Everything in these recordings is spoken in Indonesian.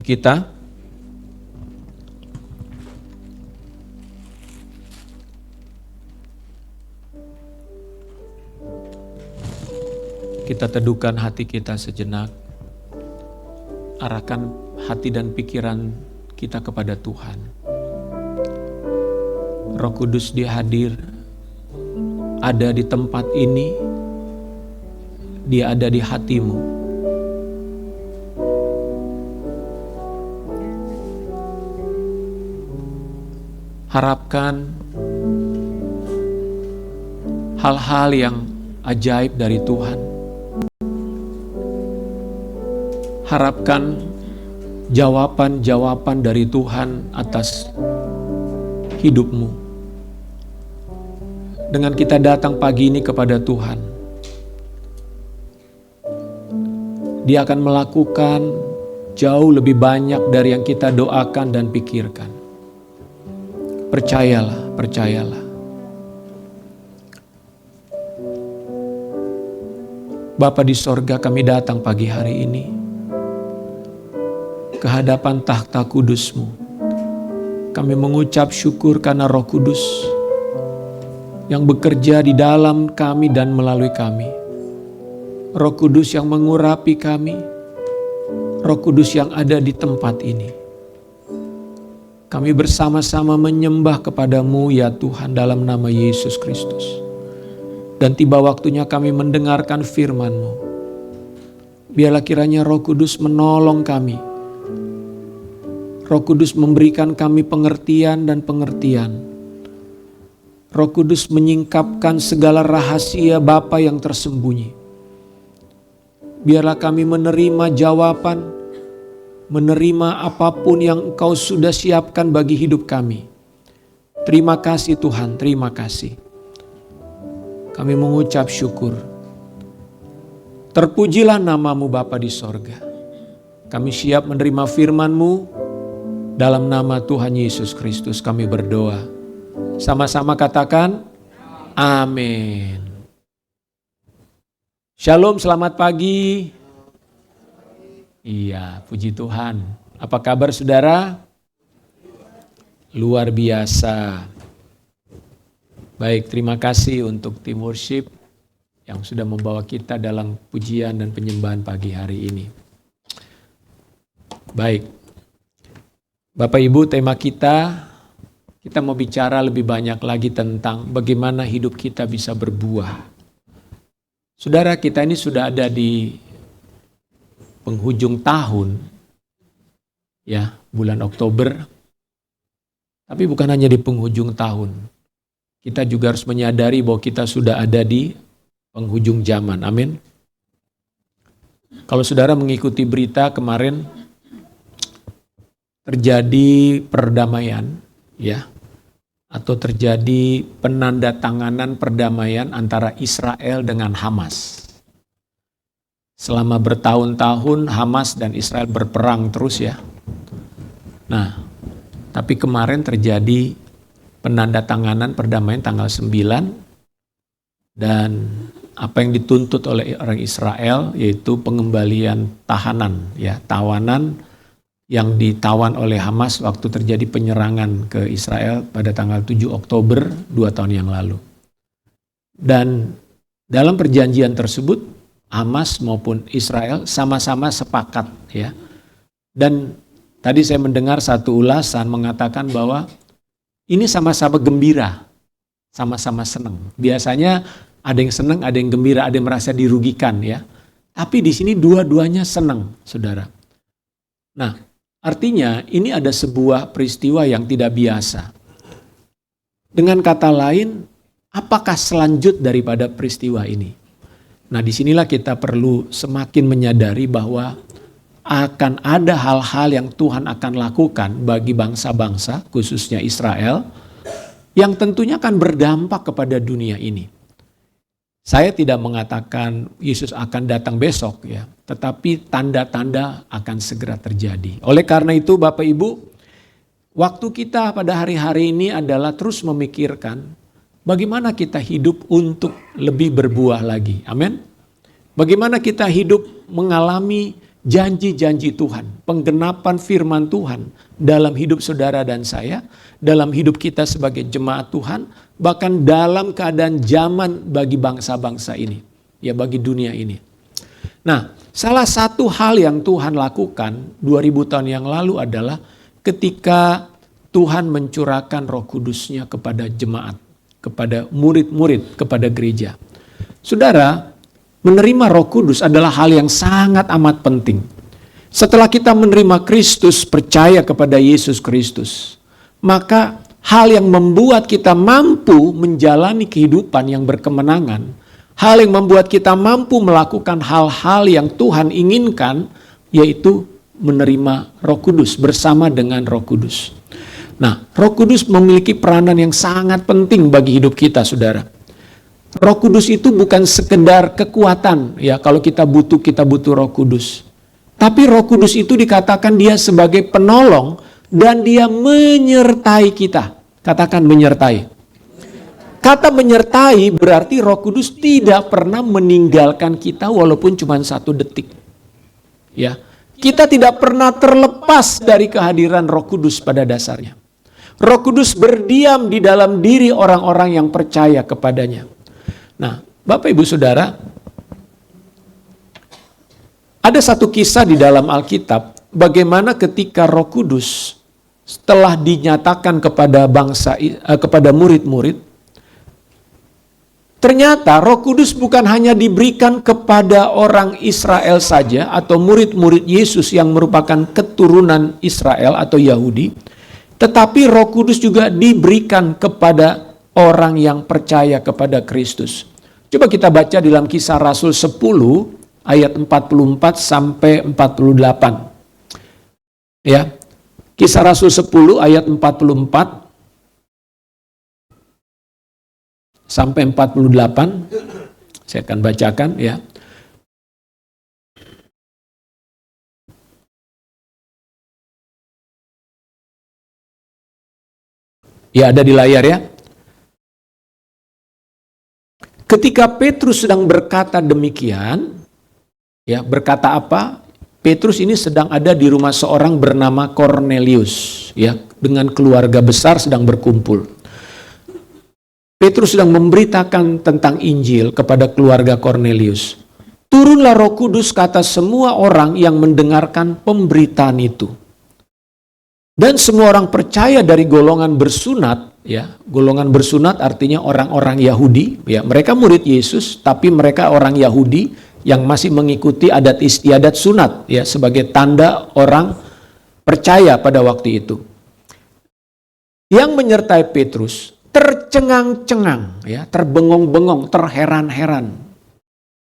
Kita teduhkan hati kita sejenak, arahkan hati dan pikiran kita kepada Tuhan. Roh Kudus Dia hadir, ada di tempat ini, Dia ada di hatimu. Harapkan hal-hal yang ajaib dari Tuhan. Harapkan jawaban-jawaban dari Tuhan atas hidupmu. Dengan kita datang pagi ini kepada Tuhan, Dia akan melakukan jauh lebih banyak dari yang kita doakan dan pikirkan. Percayalah, percayalah. Bapa di sorga, kami datang pagi hari ini ke hadapan takhta kudus-Mu. Kami mengucap syukur karena Roh Kudus yang bekerja di dalam kami dan melalui kami. Roh Kudus yang mengurapi kami, Roh Kudus yang ada di tempat ini. Kami bersama-sama menyembah kepada-Mu ya Tuhan dalam nama Yesus Kristus. Dan tiba waktunya kami mendengarkan firman-Mu. Biarlah kiranya Roh Kudus menolong kami. Roh Kudus memberikan kami pengertian dan pengertian. Roh Kudus menyingkapkan segala rahasia Bapa yang tersembunyi. Biarlah kami menerima jawaban, menerima apapun yang Engkau sudah siapkan bagi hidup kami. Terima kasih Tuhan, terima kasih. Kami mengucap syukur. Terpujilah nama-Mu Bapa di sorga. Kami siap menerima firman-Mu. Dalam nama Tuhan Yesus Kristus kami berdoa. Sama-sama katakan, amin. Shalom, selamat pagi. Iya, puji Tuhan. Apa kabar saudara? Luar biasa. Baik, terima kasih untuk tim worship yang sudah membawa kita dalam pujian dan penyembahan pagi hari ini. Baik, Bapak Ibu, tema kita mau bicara lebih banyak lagi tentang bagaimana hidup kita bisa berbuah. Saudara, kita ini sudah ada di penghujung tahun, ya, bulan Oktober. Tapi bukan hanya di penghujung tahun. Kita juga harus menyadari bahwa kita sudah ada di penghujung zaman. Amin. Kalau saudara mengikuti berita kemarin, terjadi perdamaian, ya, atau terjadi penandatanganan perdamaian antara Israel dengan Hamas. Selama bertahun-tahun Hamas dan Israel berperang terus ya. Nah, tapi kemarin terjadi penandatanganan perdamaian tanggal 9 dan apa yang dituntut oleh orang Israel yaitu pengembalian tahanan, ya, tawanan yang ditawan oleh Hamas waktu terjadi penyerangan ke Israel pada tanggal 7 Oktober 2 tahun yang lalu. Dan dalam perjanjian tersebut Hamas maupun Israel sama-sama sepakat, ya. Dan tadi saya mendengar satu ulasan mengatakan bahwa ini sama-sama gembira, sama-sama senang. Biasanya ada yang senang, ada yang gembira, ada yang merasa dirugikan, ya. Tapi di sini dua-duanya senang, saudara. Nah, artinya ini ada sebuah peristiwa yang tidak biasa. Dengan kata lain, apakah selanjut daripada peristiwa ini? Nah, disinilah kita perlu semakin menyadari bahwa akan ada hal-hal yang Tuhan akan lakukan bagi bangsa-bangsa, khususnya Israel, yang tentunya akan berdampak kepada dunia ini. Saya tidak mengatakan Yesus akan datang besok, ya, tetapi tanda-tanda akan segera terjadi. Oleh karena itu, Bapak Ibu, waktu kita pada hari-hari ini adalah terus memikirkan bagaimana kita hidup untuk lebih berbuah lagi. Amin. Bagaimana kita hidup mengalami janji-janji Tuhan, penggenapan firman Tuhan dalam hidup saudara dan saya, dalam hidup kita sebagai jemaat Tuhan, bahkan dalam keadaan zaman bagi bangsa-bangsa ini, ya bagi dunia ini. Nah, salah satu hal yang Tuhan lakukan 2000 tahun yang lalu adalah ketika Tuhan mencurahkan Roh Kudus-Nya kepada jemaat, kepada murid-murid, kepada gereja. Saudara, menerima Roh Kudus adalah hal yang sangat amat penting. Setelah kita menerima Kristus, percaya kepada Yesus Kristus, maka hal yang membuat kita mampu menjalani kehidupan yang berkemenangan, hal yang membuat kita mampu melakukan hal-hal yang Tuhan inginkan, yaitu menerima Roh Kudus bersama dengan Roh Kudus. Nah, Roh Kudus memiliki peranan yang sangat penting bagi hidup kita, saudara. Roh Kudus itu bukan sekedar kekuatan, ya kalau kita butuh Roh Kudus. Tapi Roh Kudus itu dikatakan dia sebagai penolong dan dia menyertai kita. Katakan menyertai. Kata menyertai berarti Roh Kudus tidak pernah meninggalkan kita walaupun cuma 1 detik. Ya, kita tidak pernah terlepas dari kehadiran Roh Kudus pada dasarnya. Roh Kudus berdiam di dalam diri orang-orang yang percaya kepadanya. Nah, Bapak Ibu Saudara, ada satu kisah di dalam Alkitab bagaimana ketika Roh Kudus setelah dinyatakan kepada murid-murid, ternyata Roh Kudus bukan hanya diberikan kepada orang Israel saja atau murid-murid Yesus yang merupakan keturunan Israel atau Yahudi, tetapi Roh Kudus juga diberikan kepada orang yang percaya kepada Kristus. Coba kita baca dalam Kisah Rasul 10 ayat 44 sampai 48. Ya. Kisah Rasul 10 ayat 44 sampai 48. Saya akan bacakan ya. Ya, ada di layar ya. Ketika Petrus sedang berkata demikian, ya berkata apa? Petrus ini sedang ada di rumah seorang bernama Kornelius, ya dengan keluarga besar sedang berkumpul. Petrus sedang memberitakan tentang Injil kepada keluarga Kornelius. Turunlah Roh Kudus ke atas semua orang yang mendengarkan pemberitaan itu. Dan semua orang percaya dari golongan bersunat, ya, golongan bersunat artinya orang-orang Yahudi, ya, mereka murid Yesus, tapi mereka orang Yahudi yang masih mengikuti adat istiadat sunat, ya, sebagai tanda orang percaya pada waktu itu. Yang menyertai Petrus tercengang-cengang, ya, terbengong-bengong, terheran-heran.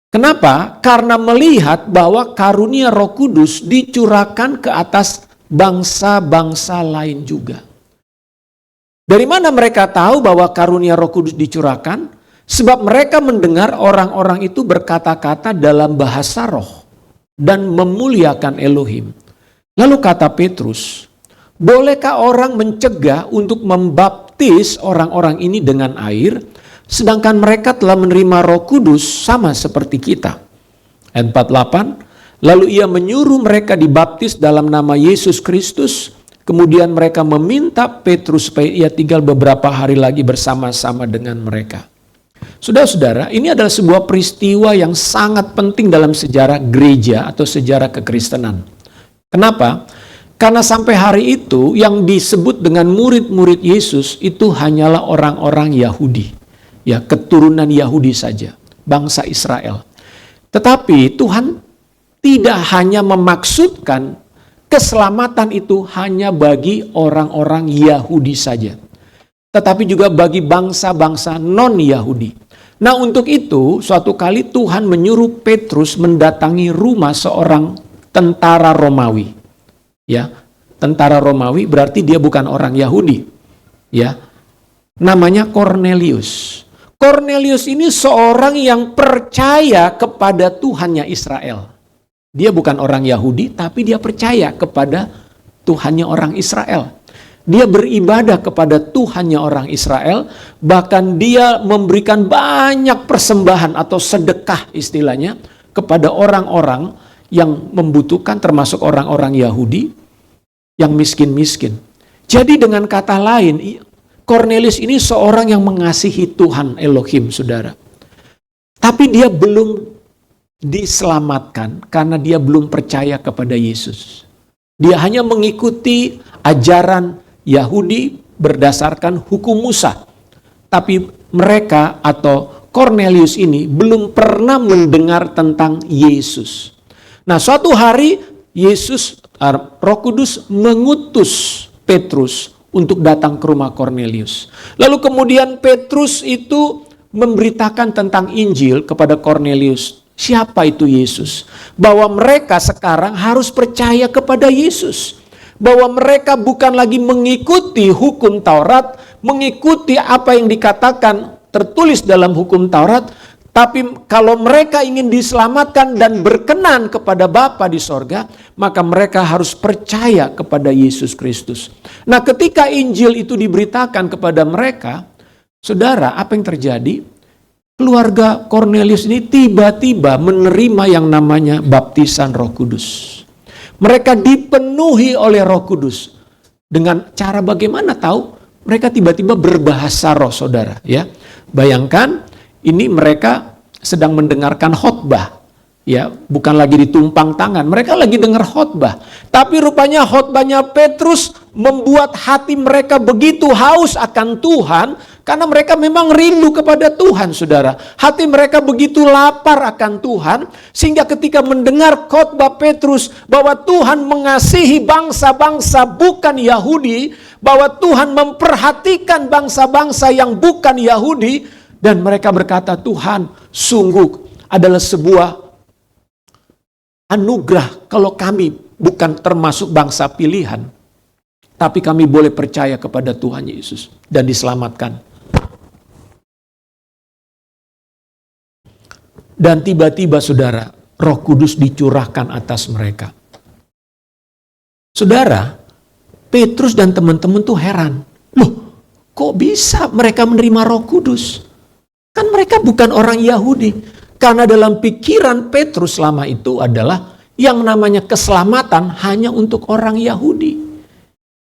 Kenapa? Karena melihat bahwa karunia Roh Kudus dicurahkan ke atas bangsa-bangsa lain juga. Dari mana mereka tahu bahwa karunia Roh Kudus dicurahkan? Sebab mereka mendengar orang-orang itu berkata-kata dalam bahasa roh dan memuliakan Elohim. Lalu kata Petrus, bolehkah orang mencegah untuk membaptis orang-orang ini dengan air, sedangkan mereka telah menerima Roh Kudus sama seperti kita? Ayat 48, lalu ia menyuruh mereka dibaptis dalam nama Yesus Kristus. Kemudian mereka meminta Petrus supaya ia tinggal beberapa hari lagi bersama-sama dengan mereka. Saudara-saudara, ini adalah sebuah peristiwa yang sangat penting dalam sejarah gereja atau sejarah kekristenan. Kenapa? Karena sampai hari itu yang disebut dengan murid-murid Yesus itu hanyalah orang-orang Yahudi. Ya, keturunan Yahudi saja, bangsa Israel. Tetapi Tuhan tidak hanya memaksudkan keselamatan itu hanya bagi orang-orang Yahudi saja, tetapi juga bagi bangsa-bangsa non-Yahudi. Nah, untuk itu suatu kali Tuhan menyuruh Petrus mendatangi rumah seorang tentara Romawi. Ya, tentara Romawi berarti dia bukan orang Yahudi. Ya, namanya Kornelius. Kornelius ini seorang yang percaya kepada Tuhannya Israel. Dia bukan orang Yahudi, tapi dia percaya kepada Tuhannya orang Israel. Dia beribadah kepada Tuhannya orang Israel, bahkan dia memberikan banyak persembahan atau sedekah istilahnya kepada orang-orang yang membutuhkan, termasuk orang-orang Yahudi yang miskin-miskin. Jadi dengan kata lain, Kornelius ini seorang yang mengasihi Tuhan Elohim, saudara. Tapi dia belum diselamatkan karena dia belum percaya kepada Yesus. Dia hanya mengikuti ajaran Yahudi berdasarkan hukum Musa. Tapi mereka atau Kornelius ini belum pernah mendengar tentang Yesus. Nah, suatu hari Roh Kudus mengutus Petrus untuk datang ke rumah Kornelius. Lalu kemudian Petrus itu memberitakan tentang Injil kepada Kornelius. Siapa itu Yesus? Bahwa mereka sekarang harus percaya kepada Yesus. Bahwa mereka bukan lagi mengikuti hukum Taurat, mengikuti apa yang dikatakan tertulis dalam hukum Taurat, tapi kalau mereka ingin diselamatkan dan berkenan kepada Bapa di sorga, maka mereka harus percaya kepada Yesus Kristus. Nah, ketika Injil itu diberitakan kepada mereka, saudara, apa yang terjadi? Keluarga Kornelius ini tiba-tiba menerima yang namanya baptisan Roh Kudus. Mereka dipenuhi oleh Roh Kudus. Dengan cara bagaimana tahu? Mereka tiba-tiba berbahasa roh, saudara. Ya, bayangkan ini mereka sedang mendengarkan khotbah. Ya, bukan lagi ditumpang tangan. Mereka lagi dengar khotbah. Tapi rupanya khotbahnya Petrus membuat hati mereka begitu haus akan Tuhan. Karena mereka memang rindu kepada Tuhan, saudara. Hati mereka begitu lapar akan Tuhan. Sehingga ketika mendengar khotbah Petrus bahwa Tuhan mengasihi bangsa-bangsa bukan Yahudi. Bahwa Tuhan memperhatikan bangsa-bangsa yang bukan Yahudi. Dan mereka berkata, Tuhan sungguh adalah sebuah anugerah kalau kami bukan termasuk bangsa pilihan. Tapi kami boleh percaya kepada Tuhan Yesus dan diselamatkan. Dan tiba-tiba saudara, Roh Kudus dicurahkan atas mereka. Saudara, Petrus dan teman-teman tuh heran. Loh, kok bisa mereka menerima Roh Kudus? Kan mereka bukan orang Yahudi. Karena dalam pikiran Petrus selama itu adalah yang namanya keselamatan hanya untuk orang Yahudi.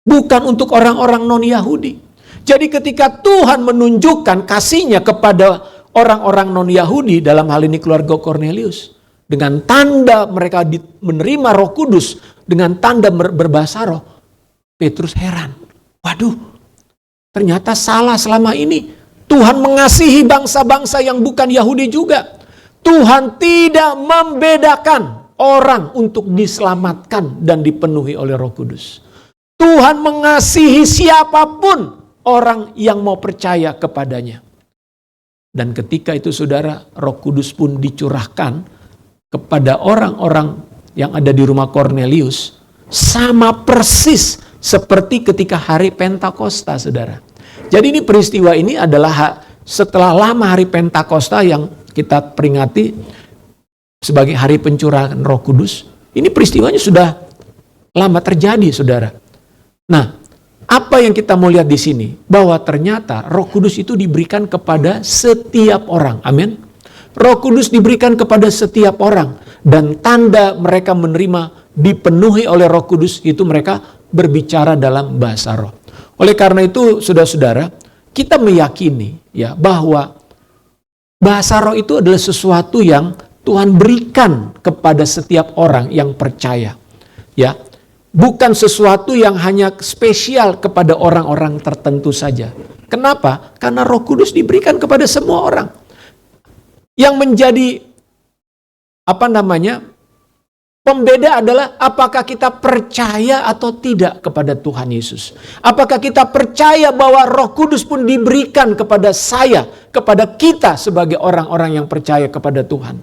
Bukan untuk orang-orang non-Yahudi. Jadi ketika Tuhan menunjukkan kasih-Nya kepada orang-orang non-Yahudi, dalam hal ini keluarga Kornelius, dengan tanda mereka menerima Roh Kudus, dengan tanda berbahasa roh, Petrus heran. Waduh, ternyata salah selama ini. Tuhan mengasihi bangsa-bangsa yang bukan Yahudi juga. Tuhan tidak membedakan orang untuk diselamatkan dan dipenuhi oleh Roh Kudus. Tuhan mengasihi siapapun orang yang mau percaya kepadanya. Dan ketika itu saudara, Roh Kudus pun dicurahkan kepada orang-orang yang ada di rumah Kornelius. Sama persis seperti ketika hari Pentakosta, saudara. Jadi ini peristiwa ini adalah setelah lama hari Pentakosta yang kita peringati sebagai hari pencurahan Roh Kudus. Ini peristiwanya sudah lama terjadi, saudara. Nah, apa yang kita mau lihat di sini? Bahwa ternyata Roh Kudus itu diberikan kepada setiap orang. Amin. Roh Kudus diberikan kepada setiap orang. Dan tanda mereka menerima dipenuhi oleh Roh Kudus itu mereka berbicara dalam bahasa roh. Oleh karena itu, saudara-saudara, kita meyakini ya bahwa bahasa roh itu adalah sesuatu yang Tuhan berikan kepada setiap orang yang percaya. Ya, bukan sesuatu yang hanya spesial kepada orang-orang tertentu saja. Kenapa? Karena Roh Kudus diberikan kepada semua orang. Yang menjadi pembeda adalah apakah kita percaya atau tidak kepada Tuhan Yesus. Apakah kita percaya bahwa Roh Kudus pun diberikan kepada saya, kepada kita sebagai orang-orang yang percaya kepada Tuhan.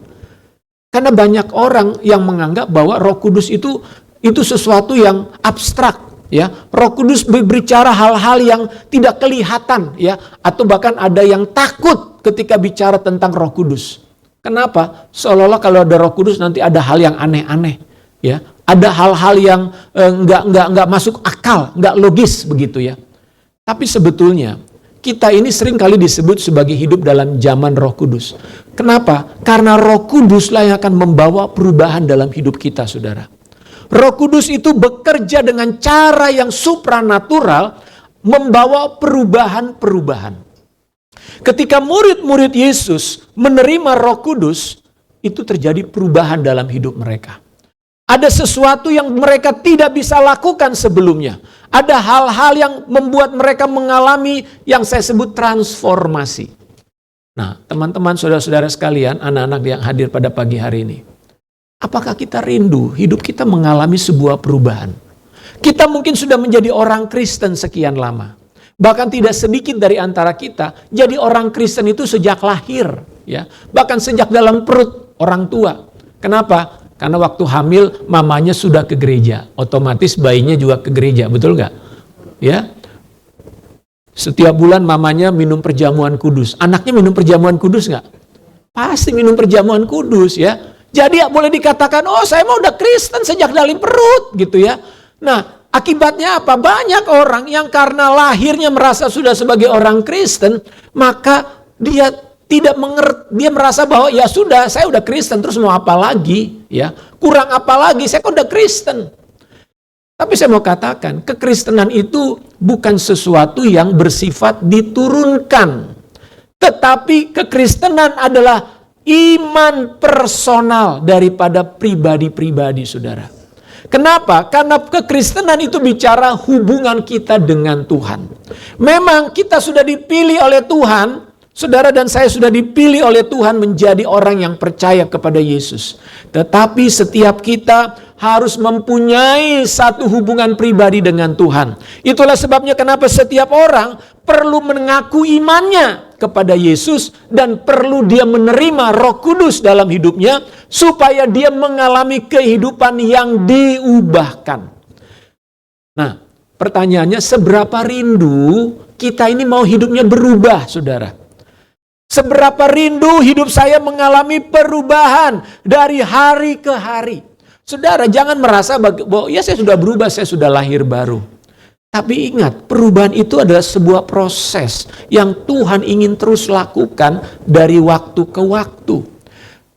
Karena banyak orang yang menganggap bahwa Roh Kudus itu sesuatu yang abstrak, ya. Roh Kudus berbicara hal-hal yang tidak kelihatan, ya, atau bahkan ada yang takut ketika bicara tentang Roh Kudus. Kenapa? Seolah-olah kalau ada Roh Kudus nanti ada hal yang aneh-aneh, ya. Ada hal-hal yang enggak masuk akal, enggak logis begitu ya. Tapi sebetulnya kita ini sering kali disebut sebagai hidup dalam zaman Roh Kudus. Kenapa? Karena Roh Kuduslah yang akan membawa perubahan dalam hidup kita, saudara. Roh Kudus itu bekerja dengan cara yang supranatural, membawa perubahan-perubahan. Ketika murid-murid Yesus menerima Roh Kudus, itu terjadi perubahan dalam hidup mereka. Ada sesuatu yang mereka tidak bisa lakukan sebelumnya. Ada hal-hal yang membuat mereka mengalami yang saya sebut transformasi. Nah, teman-teman, saudara-saudara sekalian, anak-anak yang hadir pada pagi hari ini. Apakah kita rindu hidup kita mengalami sebuah perubahan? Kita mungkin sudah menjadi orang Kristen sekian lama. Bahkan tidak sedikit dari antara kita jadi orang Kristen itu sejak lahir, ya. Bahkan sejak dalam perut orang tua. Kenapa? Karena waktu hamil mamanya sudah ke gereja, otomatis bayinya juga ke gereja, betul nggak? Ya, setiap bulan mamanya minum perjamuan kudus, anaknya minum perjamuan kudus nggak? Pasti minum perjamuan kudus, ya. Jadi ya boleh dikatakan, oh saya mau udah Kristen sejak dari perut, gitu ya. Nah, akibatnya apa? Banyak orang yang karena lahirnya merasa sudah sebagai orang Kristen, maka dia tidak mengerti, dia merasa bahwa ya sudah, saya udah Kristen, terus mau apa lagi? Ya, kurang apa lagi? Saya kan udah Kristen. Tapi saya mau katakan, kekristenan itu bukan sesuatu yang bersifat diturunkan. Tetapi kekristenan adalah iman personal daripada pribadi-pribadi, saudara. Kenapa? Karena kekristenan itu bicara hubungan kita dengan Tuhan. Memang kita sudah dipilih oleh Tuhan. Saudara dan saya sudah dipilih oleh Tuhan menjadi orang yang percaya kepada Yesus. Tetapi setiap kita harus mempunyai satu hubungan pribadi dengan Tuhan. Itulah sebabnya kenapa setiap orang perlu mengaku imannya kepada Yesus dan perlu dia menerima Roh Kudus dalam hidupnya supaya dia mengalami kehidupan yang diubahkan. Nah, pertanyaannya, seberapa rindu kita ini mau hidupnya berubah, saudara? Seberapa rindu hidup saya mengalami perubahan dari hari ke hari. Saudara, jangan merasa bahwa ya saya sudah berubah, saya sudah lahir baru. Tapi ingat, perubahan itu adalah sebuah proses yang Tuhan ingin terus lakukan dari waktu ke waktu.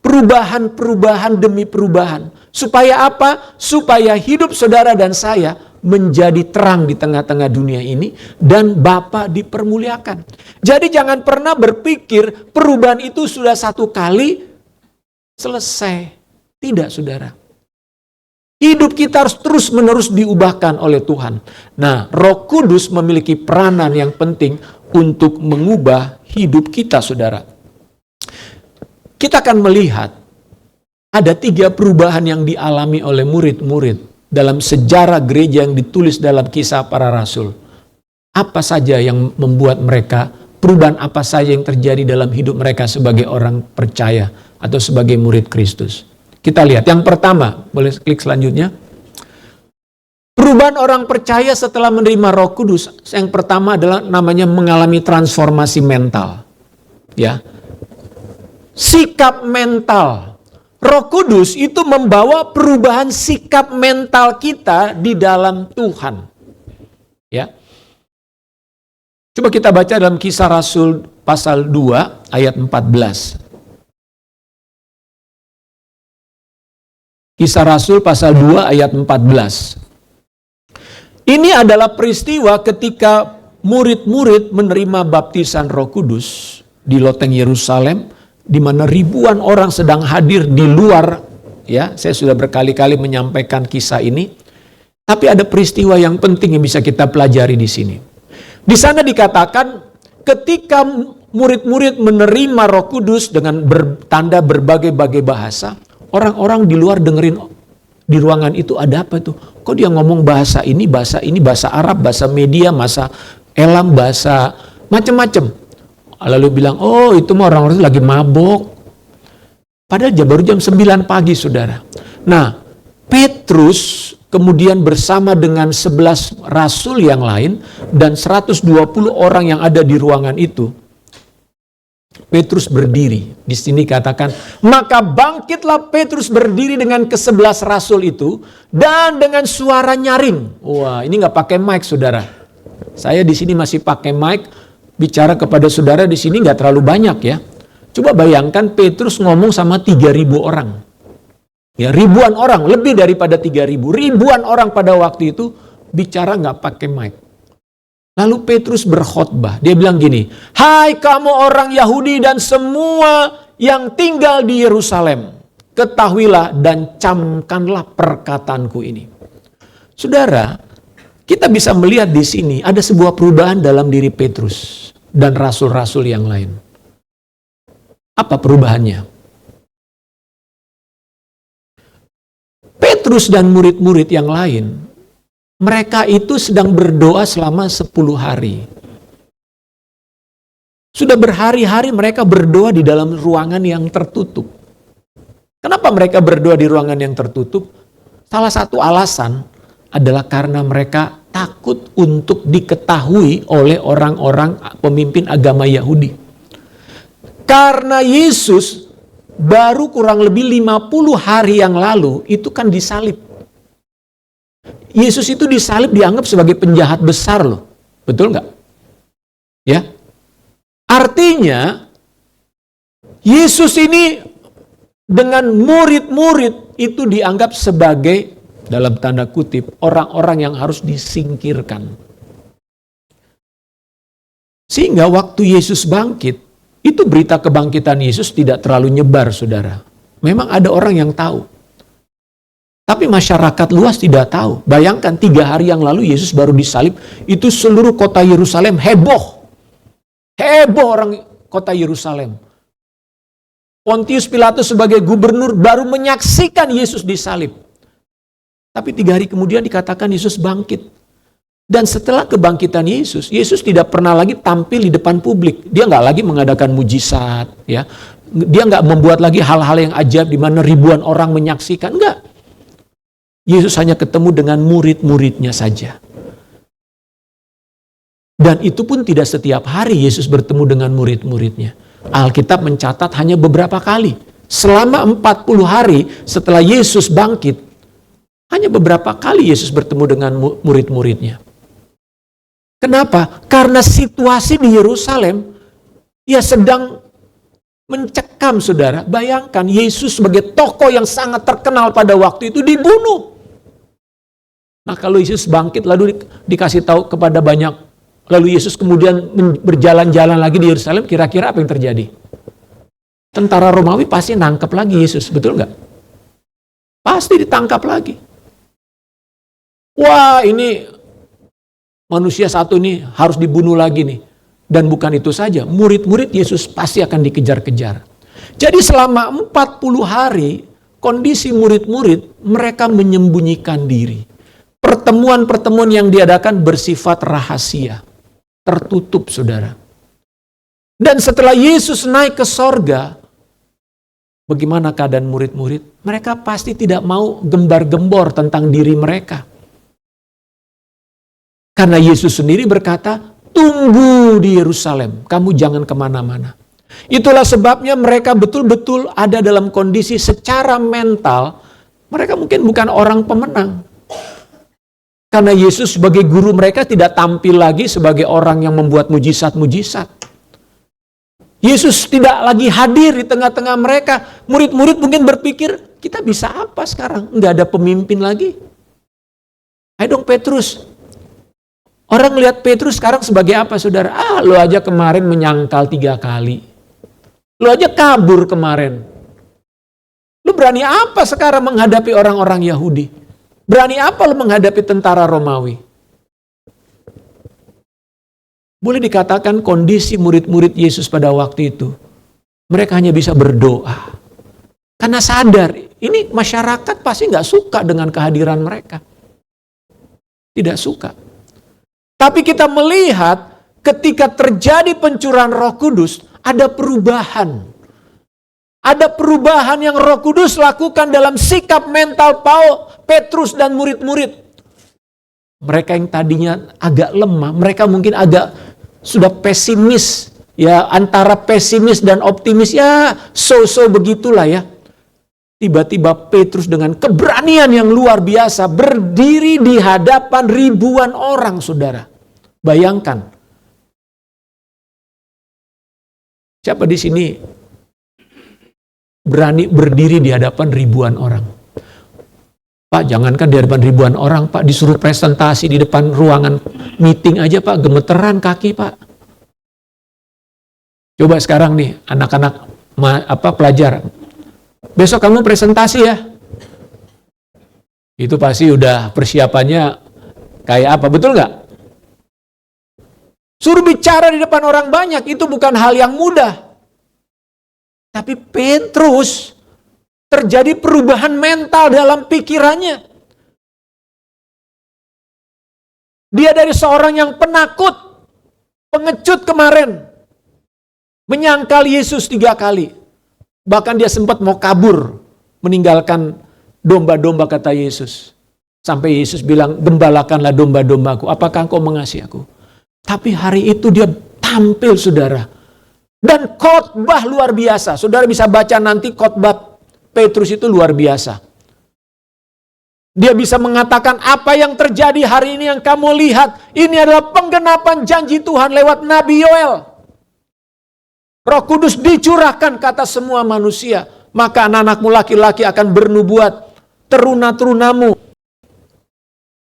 Perubahan demi perubahan. Supaya apa? Supaya hidup saudara dan saya menjadi terang di tengah-tengah dunia ini dan Bapa dipermuliakan. Jadi jangan pernah berpikir perubahan itu sudah satu kali selesai. Tidak, saudara. Hidup kita harus terus-menerus diubahkan oleh Tuhan. Nah, Roh Kudus memiliki peranan yang penting untuk mengubah hidup kita, saudara. Kita akan melihat ada 3 perubahan yang dialami oleh murid-murid dalam sejarah gereja yang ditulis dalam Kisah Para Rasul. Apa saja yang membuat mereka, perubahan apa saja yang terjadi dalam hidup mereka sebagai orang percaya atau sebagai murid Kristus. Kita lihat, yang pertama, boleh klik selanjutnya. Perubahan orang percaya setelah menerima Roh Kudus, yang pertama adalah namanya mengalami transformasi mental. Ya. Sikap mental. Roh Kudus itu membawa perubahan sikap mental kita di dalam Tuhan. Ya. Coba kita baca dalam Kisah Rasul pasal 2 ayat 14. Kisah Rasul pasal 2 ayat 14. Ini adalah peristiwa ketika murid-murid menerima baptisan Roh Kudus di loteng Yerusalem, di mana ribuan orang sedang hadir di luar. Ya, saya sudah berkali-kali menyampaikan kisah ini. Tapi ada peristiwa yang penting yang bisa kita pelajari di sini. Di sana dikatakan ketika murid-murid menerima Roh Kudus dengan bertanda berbagai-bagai bahasa, orang-orang di luar dengerin di ruangan itu ada apa itu? Kok dia ngomong bahasa ini, bahasa Arab, bahasa Media, bahasa Elam, bahasa macam-macam. Lalu bilang, oh itu mah orang-orang lagi mabok. Padahal baru jam 9 pagi, saudara. Nah, Petrus kemudian bersama dengan 11 rasul yang lain dan 120 orang yang ada di ruangan itu, Petrus berdiri. Di sini katakan, maka bangkitlah Petrus berdiri dengan ke-11 rasul itu dan dengan suara nyaring. Wah, ini nggak pakai mic, saudara. Saya di sini masih pakai mic. bicara kepada saudara di sini nggak terlalu banyak ya. Coba bayangkan Petrus ngomong sama 3.000 orang. Ya, ribuan orang, lebih daripada 3.000. Ribuan orang pada waktu itu bicara nggak pakai mic. Lalu Petrus berkhotbah. Dia bilang gini, "Hai kamu orang Yahudi dan semua yang tinggal di Yerusalem, ketahuilah dan camkanlah perkataanku ini." Saudara, kita bisa melihat di sini ada sebuah perubahan dalam diri Petrus dan rasul-rasul yang lain. Apa perubahannya? Petrus dan murid-murid yang lain, mereka itu sedang berdoa selama 10 hari. Sudah berhari-hari mereka berdoa di dalam ruangan yang tertutup. Kenapa mereka berdoa di ruangan yang tertutup? Salah satu alasan adalah karena mereka takut untuk diketahui oleh orang-orang pemimpin agama Yahudi. Karena Yesus baru kurang lebih 50 hari yang lalu itu kan disalib. Yesus itu disalib dianggap sebagai penjahat besar loh. Betul nggak? Ya. Artinya Yesus ini dengan murid-murid itu dianggap sebagai, dalam tanda kutip, orang-orang yang harus disingkirkan. Sehingga waktu Yesus bangkit, itu berita kebangkitan Yesus tidak terlalu nyebar, saudara. Memang ada orang yang tahu. Tapi masyarakat luas tidak tahu. Bayangkan 3 hari yang lalu Yesus baru disalib. Itu seluruh kota Yerusalem heboh. Heboh orang kota Yerusalem. Pontius Pilatus sebagai gubernur baru menyaksikan Yesus disalib. Tapi 3 hari kemudian dikatakan Yesus bangkit. Dan setelah kebangkitan Yesus, Yesus tidak pernah lagi tampil di depan publik. Dia nggak lagi mengadakan mujizat, ya. Dia nggak membuat lagi hal-hal yang ajaib di mana ribuan orang menyaksikan, enggak. Yesus hanya ketemu dengan murid-muridnya saja. Dan itu pun tidak setiap hari Yesus bertemu dengan murid-muridnya. Alkitab mencatat hanya beberapa kali. Selama 40 hari setelah Yesus bangkit, hanya beberapa kali Yesus bertemu dengan murid-muridnya. Kenapa? Karena situasi di Yerusalem ya sedang mencekam, saudara. Bayangkan Yesus sebagai tokoh yang sangat terkenal pada waktu itu dibunuh. Nah, kalau Yesus bangkit lalu dikasih tahu kepada banyak, lalu Yesus kemudian berjalan-jalan lagi di Yerusalem, kira-kira apa yang terjadi? Tentara Romawi pasti nangkep lagi Yesus, betul nggak? Pasti ditangkap lagi. Wah, ini manusia satu ini harus dibunuh lagi nih. Dan bukan itu saja, murid-murid Yesus pasti akan dikejar-kejar. Jadi selama 40 hari, kondisi murid-murid mereka menyembunyikan diri. Pertemuan-pertemuan yang diadakan bersifat rahasia. Tertutup, saudara. Dan setelah Yesus naik ke sorga, bagaimana keadaan murid-murid? Mereka pasti tidak mau gembar-gembor tentang diri mereka. Karena Yesus sendiri berkata, tunggu di Yerusalem, kamu jangan kemana-mana. Itulah sebabnya mereka betul-betul ada dalam kondisi secara mental, mereka mungkin bukan orang pemenang. Karena Yesus sebagai guru mereka tidak tampil lagi sebagai orang yang membuat mujizat-mujizat. Yesus tidak lagi hadir di tengah-tengah mereka. Murid-murid mungkin berpikir, kita bisa apa sekarang? Nggak ada pemimpin lagi. Ayo dong Petrus. Orang lihat Petrus sekarang sebagai apa, saudara? Lo aja kemarin menyangkal 3 kali. Lo aja kabur kemarin. Lo berani apa sekarang menghadapi orang-orang Yahudi? Berani apa lo menghadapi tentara Romawi? Boleh dikatakan kondisi murid-murid Yesus pada waktu itu, mereka hanya bisa berdoa. Karena sadar, ini masyarakat pasti nggak suka dengan kehadiran mereka. Tidak suka. Tapi kita melihat ketika terjadi pencurahan Roh Kudus, ada perubahan. Ada perubahan yang Roh Kudus lakukan dalam sikap mental Petrus dan murid-murid. Mereka yang tadinya agak lemah, mereka mungkin agak sudah pesimis. Ya, antara pesimis dan optimis, ya so-so begitulah ya. Tiba-tiba Petrus dengan keberanian yang luar biasa berdiri di hadapan ribuan orang, saudara. Bayangkan. Siapa di sini berani berdiri di hadapan ribuan orang? Pak, jangankan di hadapan ribuan orang, Pak, disuruh presentasi di depan ruangan meeting aja, Pak, gemeteran kaki, Pak. Coba sekarang nih, anak-anak pelajar, besok kamu presentasi ya. Itu pasti udah persiapannya kayak apa, betul nggak? Suruh bicara di depan orang banyak, itu bukan hal yang mudah. Tapi Petrus terjadi perubahan mental dalam pikirannya. Dia dari seorang yang penakut, pengecut kemarin, menyangkal Yesus 3 kali. Bahkan dia sempat mau kabur, meninggalkan domba-domba, kata Yesus. Sampai Yesus bilang, gembalakanlah domba-dombaku, apakah engkau mengasihi aku? Tapi hari itu dia tampil, saudara. Dan khotbah luar biasa. Saudara bisa baca nanti khotbah Petrus itu luar biasa. Dia bisa mengatakan apa yang terjadi hari ini yang kamu lihat. Ini adalah penggenapan janji Tuhan lewat Nabi Yoel. Roh Kudus dicurahkan ke atas semua manusia. Maka anak-anakmu laki-laki akan bernubuat. Teruna-terunamu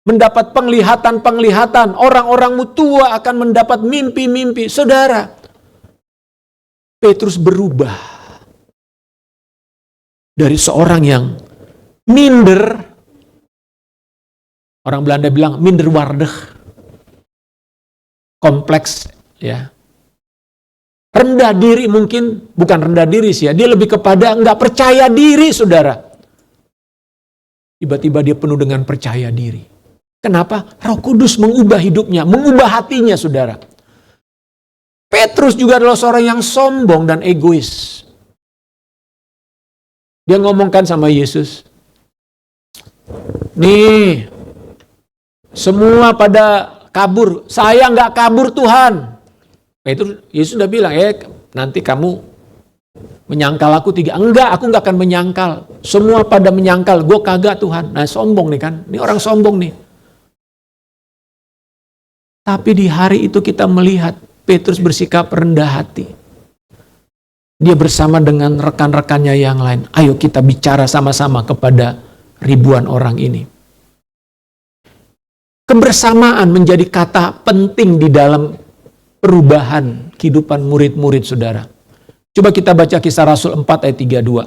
mendapat penglihatan-penglihatan. Orang-orangmu tua akan mendapat mimpi-mimpi. Saudara, Petrus berubah. Dari seorang yang minder, orang Belanda bilang minderwaardig, kompleks, ya, rendah diri mungkin, bukan rendah diri sih ya, dia lebih kepada nggak percaya diri, saudara. Tiba-tiba dia penuh dengan percaya diri. Kenapa? Roh Kudus mengubah hidupnya, mengubah hatinya, saudara. Petrus juga adalah seorang yang sombong dan egois. Dia ngomongkan sama Yesus, nih, semua pada kabur, saya nggak kabur Tuhan. Itu Yesus udah bilang, nanti kamu menyangkal aku 3. Enggak, aku nggak akan menyangkal. Semua pada menyangkal, gue kagak Tuhan. Nah, sombong nih kan, ini orang sombong nih. Tapi di hari itu kita melihat Petrus bersikap rendah hati. Dia bersama dengan rekan-rekannya yang lain. Ayo kita bicara sama-sama kepada ribuan orang ini. Kebersamaan menjadi kata penting di dalam perubahan kehidupan murid-murid, saudara. Coba kita baca Kisah Rasul 4 ayat 32.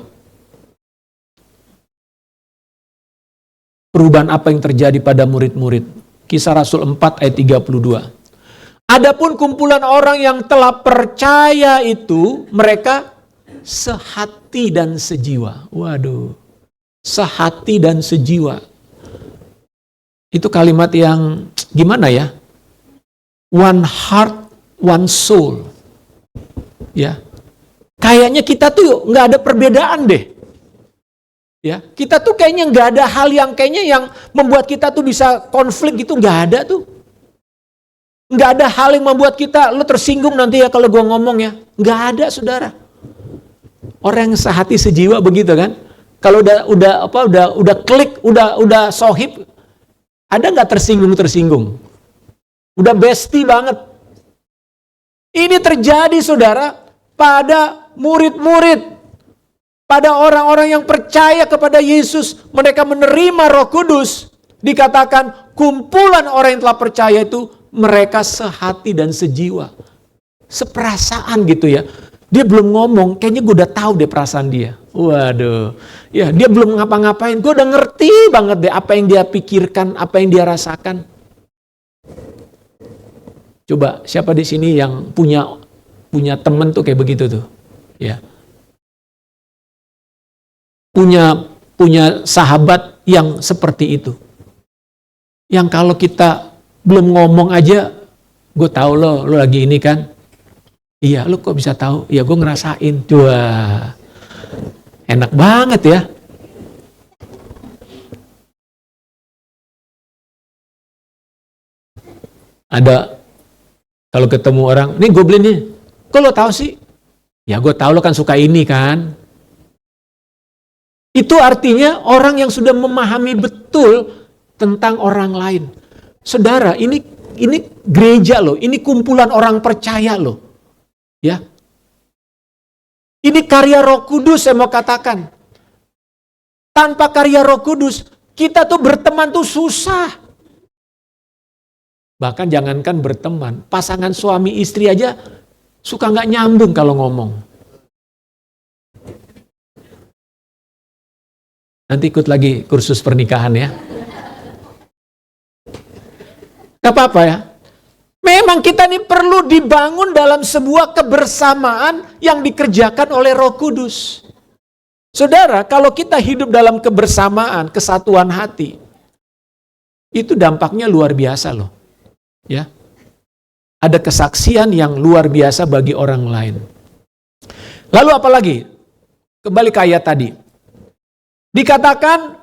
Perubahan apa yang terjadi pada murid-murid? Kisah Rasul 4 ayat 32. Adapun kumpulan orang yang telah percaya itu, mereka sehati dan sejiwa. Waduh, sehati dan sejiwa. Itu kalimat yang gimana ya? One heart, one soul. Ya, kayaknya kita tuh nggak ada perbedaan deh. Ya, kita tuh kayaknya nggak ada hal yang kayaknya yang membuat kita tuh bisa konflik gitu, nggak ada tuh. Nggak ada hal yang membuat kita, lo tersinggung nanti ya kalau gue ngomong ya. Nggak ada, saudara. Orang yang sehati sejiwa begitu kan. Kalau udah klik, udah sohib, ada nggak tersinggung? Udah bestie banget. Ini terjadi, saudara, pada murid-murid, pada orang-orang yang percaya kepada Yesus. Mereka menerima Roh Kudus. Dikatakan kumpulan orang yang telah percaya itu mereka sehati dan sejiwa. Seperasaan gitu ya. Dia belum ngomong, kayaknya gue udah tahu deh perasaan dia. Waduh. Ya, dia belum ngapa-ngapain, gue udah ngerti banget deh apa yang dia pikirkan, apa yang dia rasakan. Coba, siapa di sini yang punya temen tuh kayak begitu tuh? Ya. Punya sahabat yang seperti itu. Yang kalau kita belum ngomong aja, gue tahu lo lagi ini kan. Iya, lo kok bisa tahu? Ya gue ngerasain. Wah, enak banget ya. Ada, kalau ketemu orang, nih gue beli nih. Kok lo tahu sih? Ya gue tahu lo kan suka ini kan. Itu artinya orang yang sudah memahami betul tentang orang lain. Saudara, ini gereja loh, ini kumpulan orang percaya loh. Ya. Ini karya Roh Kudus, saya mau katakan. Tanpa karya Roh Kudus, kita tuh berteman tuh susah. Bahkan jangankan berteman, pasangan suami istri aja suka nggak nyambung kalau ngomong. Nanti ikut lagi kursus pernikahan ya. Gak apa-apa ya. Memang kita ini perlu dibangun dalam sebuah kebersamaan yang dikerjakan oleh Roh Kudus. Saudara, kalau kita hidup dalam kebersamaan, kesatuan hati, itu dampaknya luar biasa loh. Ya. Ada kesaksian yang luar biasa bagi orang lain. Lalu apa lagi? Kembali ke ayat tadi. Dikatakan,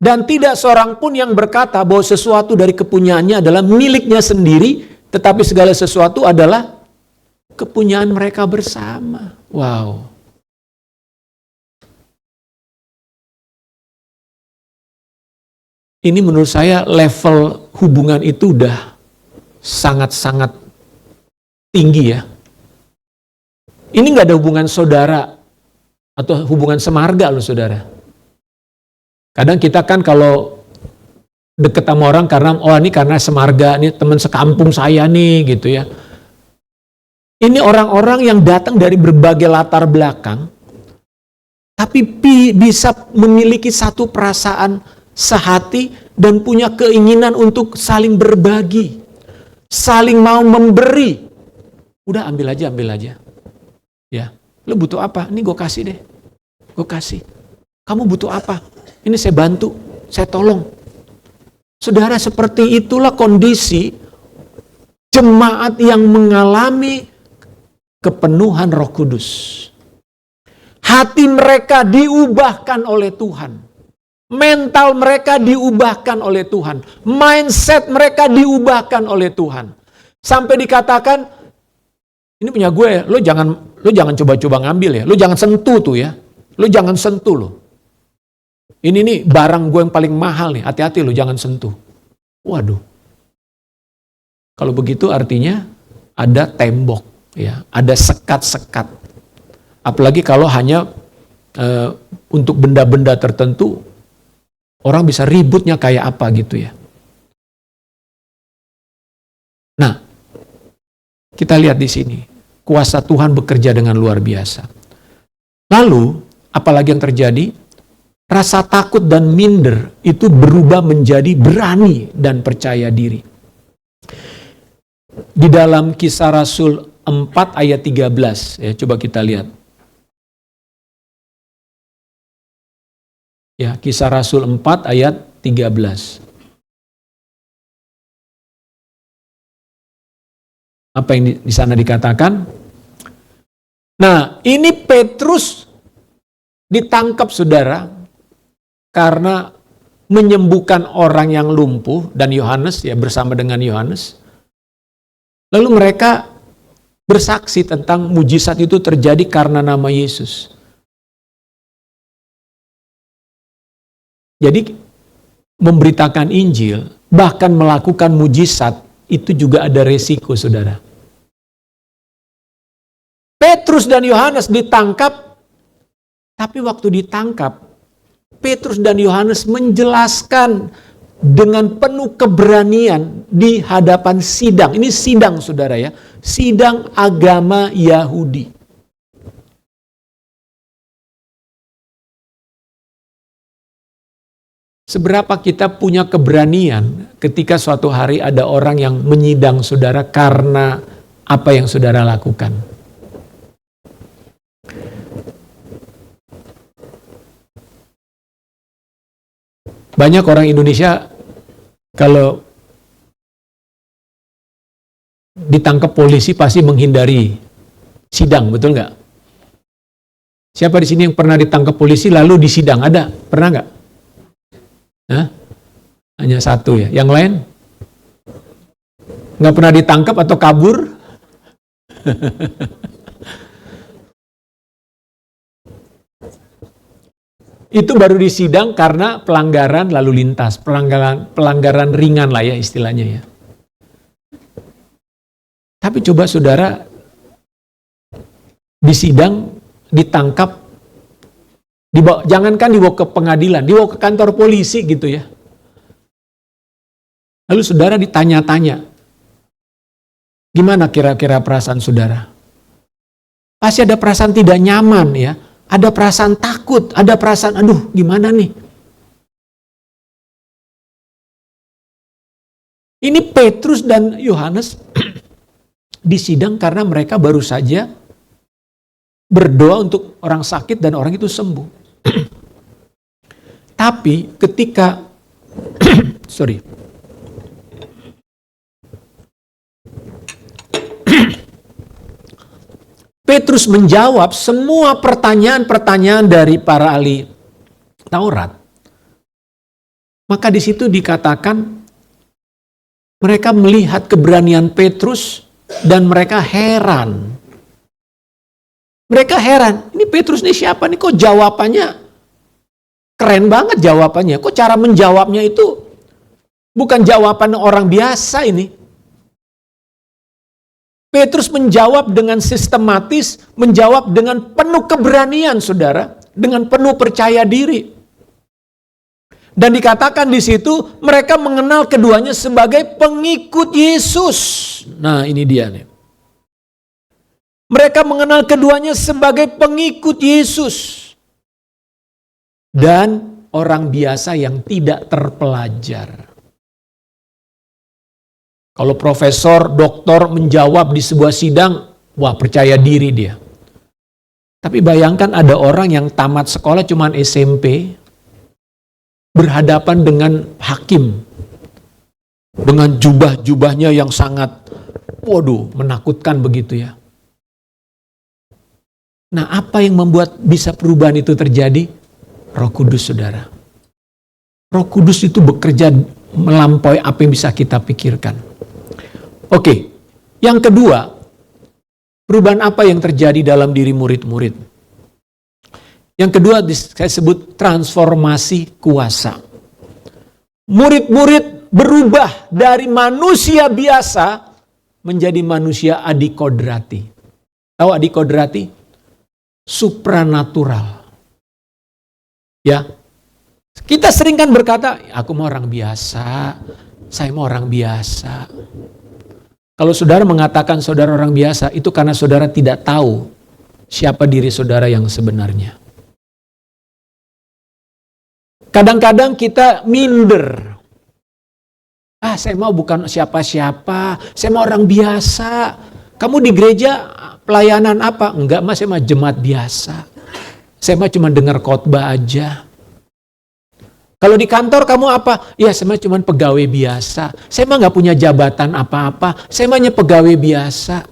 dan tidak seorang pun yang berkata bahwa sesuatu dari kepunyaannya adalah miliknya sendiri, tetapi segala sesuatu adalah kepunyaan mereka bersama. Wow. Ini menurut saya level hubungan itu udah sangat-sangat tinggi ya. Ini nggak ada hubungan saudara atau hubungan semarga loh saudara. Kadang kita kan kalau deket sama orang karena, oh ini karena semarga, ini teman sekampung saya nih gitu ya. Ini orang-orang yang datang dari berbagai latar belakang, tapi bisa memiliki satu perasaan sehati dan punya keinginan untuk saling berbagi, saling mau memberi. Udah ambil aja. Ya, lu butuh apa? Ini gue kasih deh, gue kasih. Kamu butuh apa? Ini saya bantu, saya tolong. Saudara, seperti itulah kondisi jemaat yang mengalami kepenuhan Roh Kudus. Hati mereka diubahkan oleh Tuhan. Mental mereka diubahkan oleh Tuhan. Mindset mereka diubahkan oleh Tuhan. Sampai dikatakan, ini punya gue, lo jangan coba-coba ngambil ya. Lo jangan sentuh tuh ya. Lo jangan sentuh lo. Ini nih barang gue yang paling mahal nih. Hati-hati lo, jangan sentuh. Waduh. Kalau begitu artinya ada tembok. Ya, ada sekat-sekat. Apalagi kalau hanya untuk benda-benda tertentu, orang bisa ributnya kayak apa gitu ya. Nah, kita lihat di sini, kuasa Tuhan bekerja dengan luar biasa. Lalu, apalagi yang terjadi? Rasa takut dan minder itu berubah menjadi berani dan percaya diri. Di dalam Kisah Rasul 4 ayat 13, ya coba kita lihat. Ya, Kisah Rasul 4 ayat 13. Apa yang di sana dikatakan? Nah, ini Petrus ditangkap saudara karena menyembuhkan orang yang lumpuh dan Yohanes ya bersama dengan Yohanes. Lalu mereka bersaksi tentang mujizat itu terjadi karena nama Yesus. Jadi memberitakan Injil, bahkan melakukan mujizat, itu juga ada resiko, saudara. Petrus dan Yohanes ditangkap, tapi waktu ditangkap, Petrus dan Yohanes menjelaskan dengan penuh keberanian di hadapan sidang. Ini sidang, saudara ya. Sidang agama Yahudi. Seberapa kita punya keberanian ketika suatu hari ada orang yang menyidang saudara karena apa yang saudara lakukan. Banyak orang Indonesia kalau ditangkap polisi pasti menghindari sidang, betul nggak? Siapa di sini yang pernah ditangkap polisi lalu disidang? Ada? Pernah nggak? Hah? Hanya satu ya. Yang lain? Nggak pernah ditangkap atau kabur? Itu baru disidang karena pelanggaran lalu lintas, pelanggaran ringan lah ya istilahnya ya. Tapi coba saudara di sidang, ditangkap, jangankan dibawa ke pengadilan, dibawa ke kantor polisi gitu ya. Lalu saudara ditanya-tanya, gimana kira-kira perasaan saudara? Pasti ada perasaan tidak nyaman ya, ada perasaan takut, ada perasaan aduh gimana nih. Ini Petrus dan Yohanes disidang karena mereka baru saja berdoa untuk orang sakit dan orang itu sembuh. Tapi ketika Petrus menjawab semua pertanyaan-pertanyaan dari para ahli Taurat, maka di situ dikatakan mereka melihat keberanian Petrus dan mereka heran. Mereka heran, ini Petrus ini siapa nih, kok jawabannya keren banget jawabannya. Kok cara menjawabnya itu bukan jawaban orang biasa ini. Petrus menjawab dengan sistematis, menjawab dengan penuh keberanian, saudara, dengan penuh percaya diri. Dan dikatakan di situ mereka mengenal keduanya sebagai pengikut Yesus. Nah, ini dia nih. Mereka mengenal keduanya sebagai pengikut Yesus. Dan orang biasa yang tidak terpelajar. Kalau profesor, doktor menjawab di sebuah sidang, wah percaya diri dia. Tapi bayangkan ada orang yang tamat sekolah cuman SMP, berhadapan dengan hakim. Dengan jubah-jubahnya yang sangat, menakutkan begitu ya. Nah, apa yang membuat bisa perubahan itu terjadi? Roh Kudus, saudara. Roh Kudus itu bekerja melampaui apa yang bisa kita pikirkan. Oke, yang kedua, perubahan apa yang terjadi dalam diri murid-murid? Yang kedua saya sebut transformasi kuasa. Murid-murid berubah dari manusia biasa menjadi manusia adikodrati. Tahu adikodrati? Supranatural. Ya, kita sering kan berkata, aku mau orang biasa, saya mau orang biasa. Kalau saudara mengatakan saudara orang biasa, itu karena saudara tidak tahu siapa diri saudara yang sebenarnya. Kadang-kadang kita minder. Saya mau bukan siapa-siapa, saya mau orang biasa. Kamu di gereja pelayanan apa? Enggak, Mas, saya mah jemaat biasa. Saya mah cuma dengar khotbah aja. Kalau di kantor kamu apa? Ya, saya mah cuma pegawai biasa. Saya mah nggak punya jabatan apa-apa. Saya mah hanya pegawai biasa.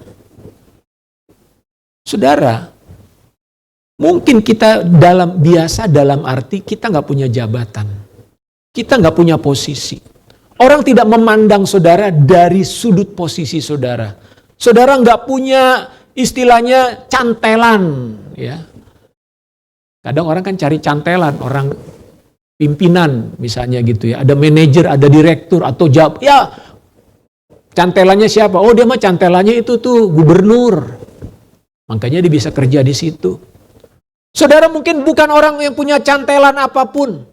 Saudara, mungkin kita dalam arti kita nggak punya jabatan. Kita nggak punya posisi. Orang tidak memandang saudara dari sudut posisi saudara. Saudara nggak punya istilahnya cantelan. Ya. Kadang orang kan cari cantelan, orang pimpinan misalnya gitu ya, ada manajer, ada direktur atau ya cantelannya siapa? Oh, dia mah cantelannya itu tuh gubernur, makanya dia bisa kerja di situ. Saudara mungkin bukan orang yang punya cantelan apapun,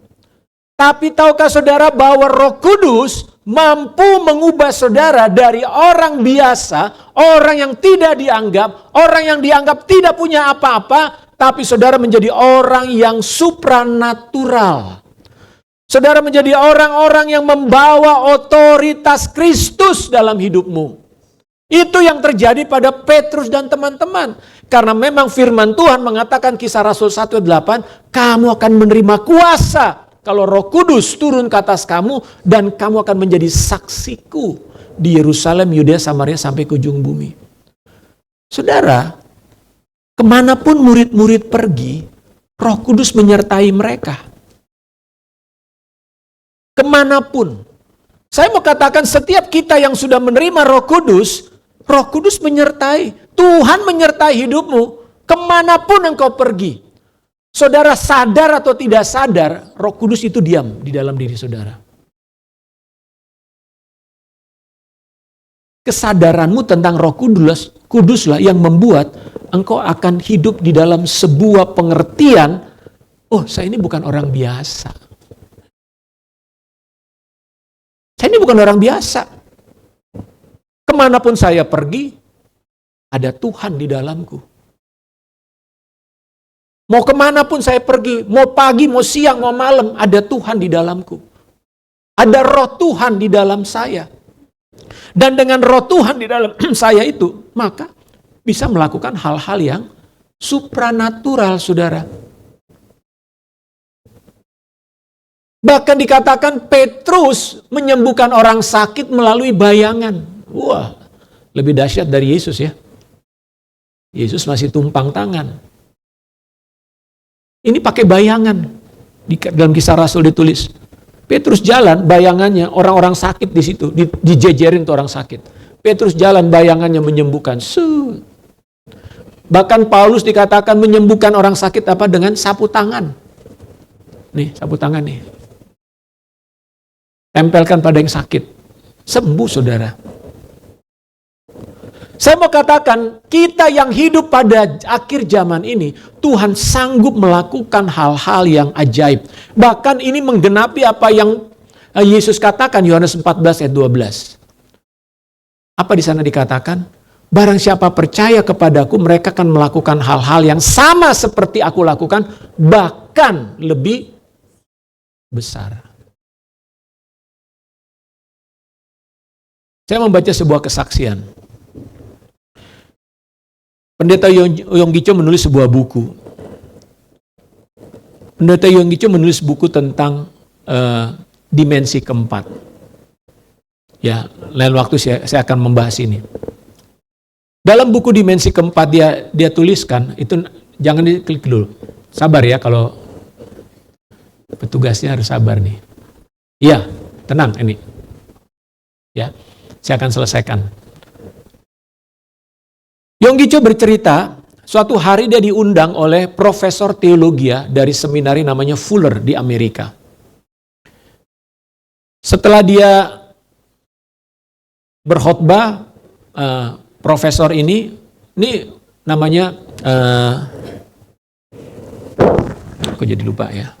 tapi tahukah saudara bahwa Roh Kudus mampu mengubah saudara dari orang biasa, orang yang tidak dianggap, orang yang dianggap tidak punya apa-apa, tapi saudara menjadi orang yang supranatural. Saudara menjadi orang-orang yang membawa otoritas Kristus dalam hidupmu. Itu yang terjadi pada Petrus dan teman-teman. Karena memang firman Tuhan mengatakan Kisah Rasul 1:8, kamu akan menerima kuasa kalau Roh Kudus turun ke atas kamu dan kamu akan menjadi saksiku di Yerusalem, Yudea, Samaria sampai ke ujung bumi. Saudara, kemanapun murid-murid pergi, Roh Kudus menyertai mereka. Kemanapun. Saya mau katakan setiap kita yang sudah menerima Roh Kudus menyertai. Tuhan menyertai hidupmu kemanapun engkau pergi. Saudara sadar atau tidak sadar, Roh Kudus itu diam di dalam diri saudara. Kesadaranmu tentang Roh Kuduslah yang membuat engkau akan hidup di dalam sebuah pengertian, oh saya ini bukan orang biasa. Saya ini bukan orang biasa. Kemanapun saya pergi, ada Tuhan di dalamku. Mau kemanapun saya pergi, mau pagi, mau siang, mau malam, ada Tuhan di dalamku. Ada roh Tuhan di dalam saya. Dan dengan roh Tuhan di dalam saya itu, maka bisa melakukan hal-hal yang supranatural, saudara. Bahkan dikatakan Petrus menyembuhkan orang sakit melalui bayangan. Wah, lebih dahsyat dari Yesus ya. Yesus masih tumpang tangan. Ini pakai bayangan. Dalam Kisah Rasul ditulis. Petrus jalan, bayangannya orang-orang sakit di situ, dijejerin tuh orang sakit. Petrus jalan, bayangannya menyembuhkan. Bahkan Paulus dikatakan menyembuhkan orang sakit apa dengan sapu tangan. Nih, sapu tangan nih. Tempelkan pada yang sakit. Sembuh, saudara. Saya mau katakan, kita yang hidup pada akhir zaman ini, Tuhan sanggup melakukan hal-hal yang ajaib. Bahkan ini menggenapi apa yang Yesus katakan, Yohanes 14 ayat 12. Apa di sana dikatakan? Barang siapa percaya kepadaku, mereka akan melakukan hal-hal yang sama seperti aku lakukan, bahkan lebih besar. Saya membaca sebuah kesaksian. Pendeta Yonggi Cho menulis sebuah buku. Pendeta Yonggi Cho menulis buku tentang dimensi keempat. Ya, lain waktu saya akan membahas ini. Dalam buku dimensi keempat dia tuliskan, itu jangan diklik dulu. Sabar ya, kalau petugasnya harus sabar nih. Iya, tenang ini. Ya, saya akan selesaikan. Yonggi Cho bercerita, suatu hari dia diundang oleh profesor teologi dari seminari namanya Fuller di Amerika. Setelah dia berkhotbah, profesor ini namanya, aku jadi lupa ya.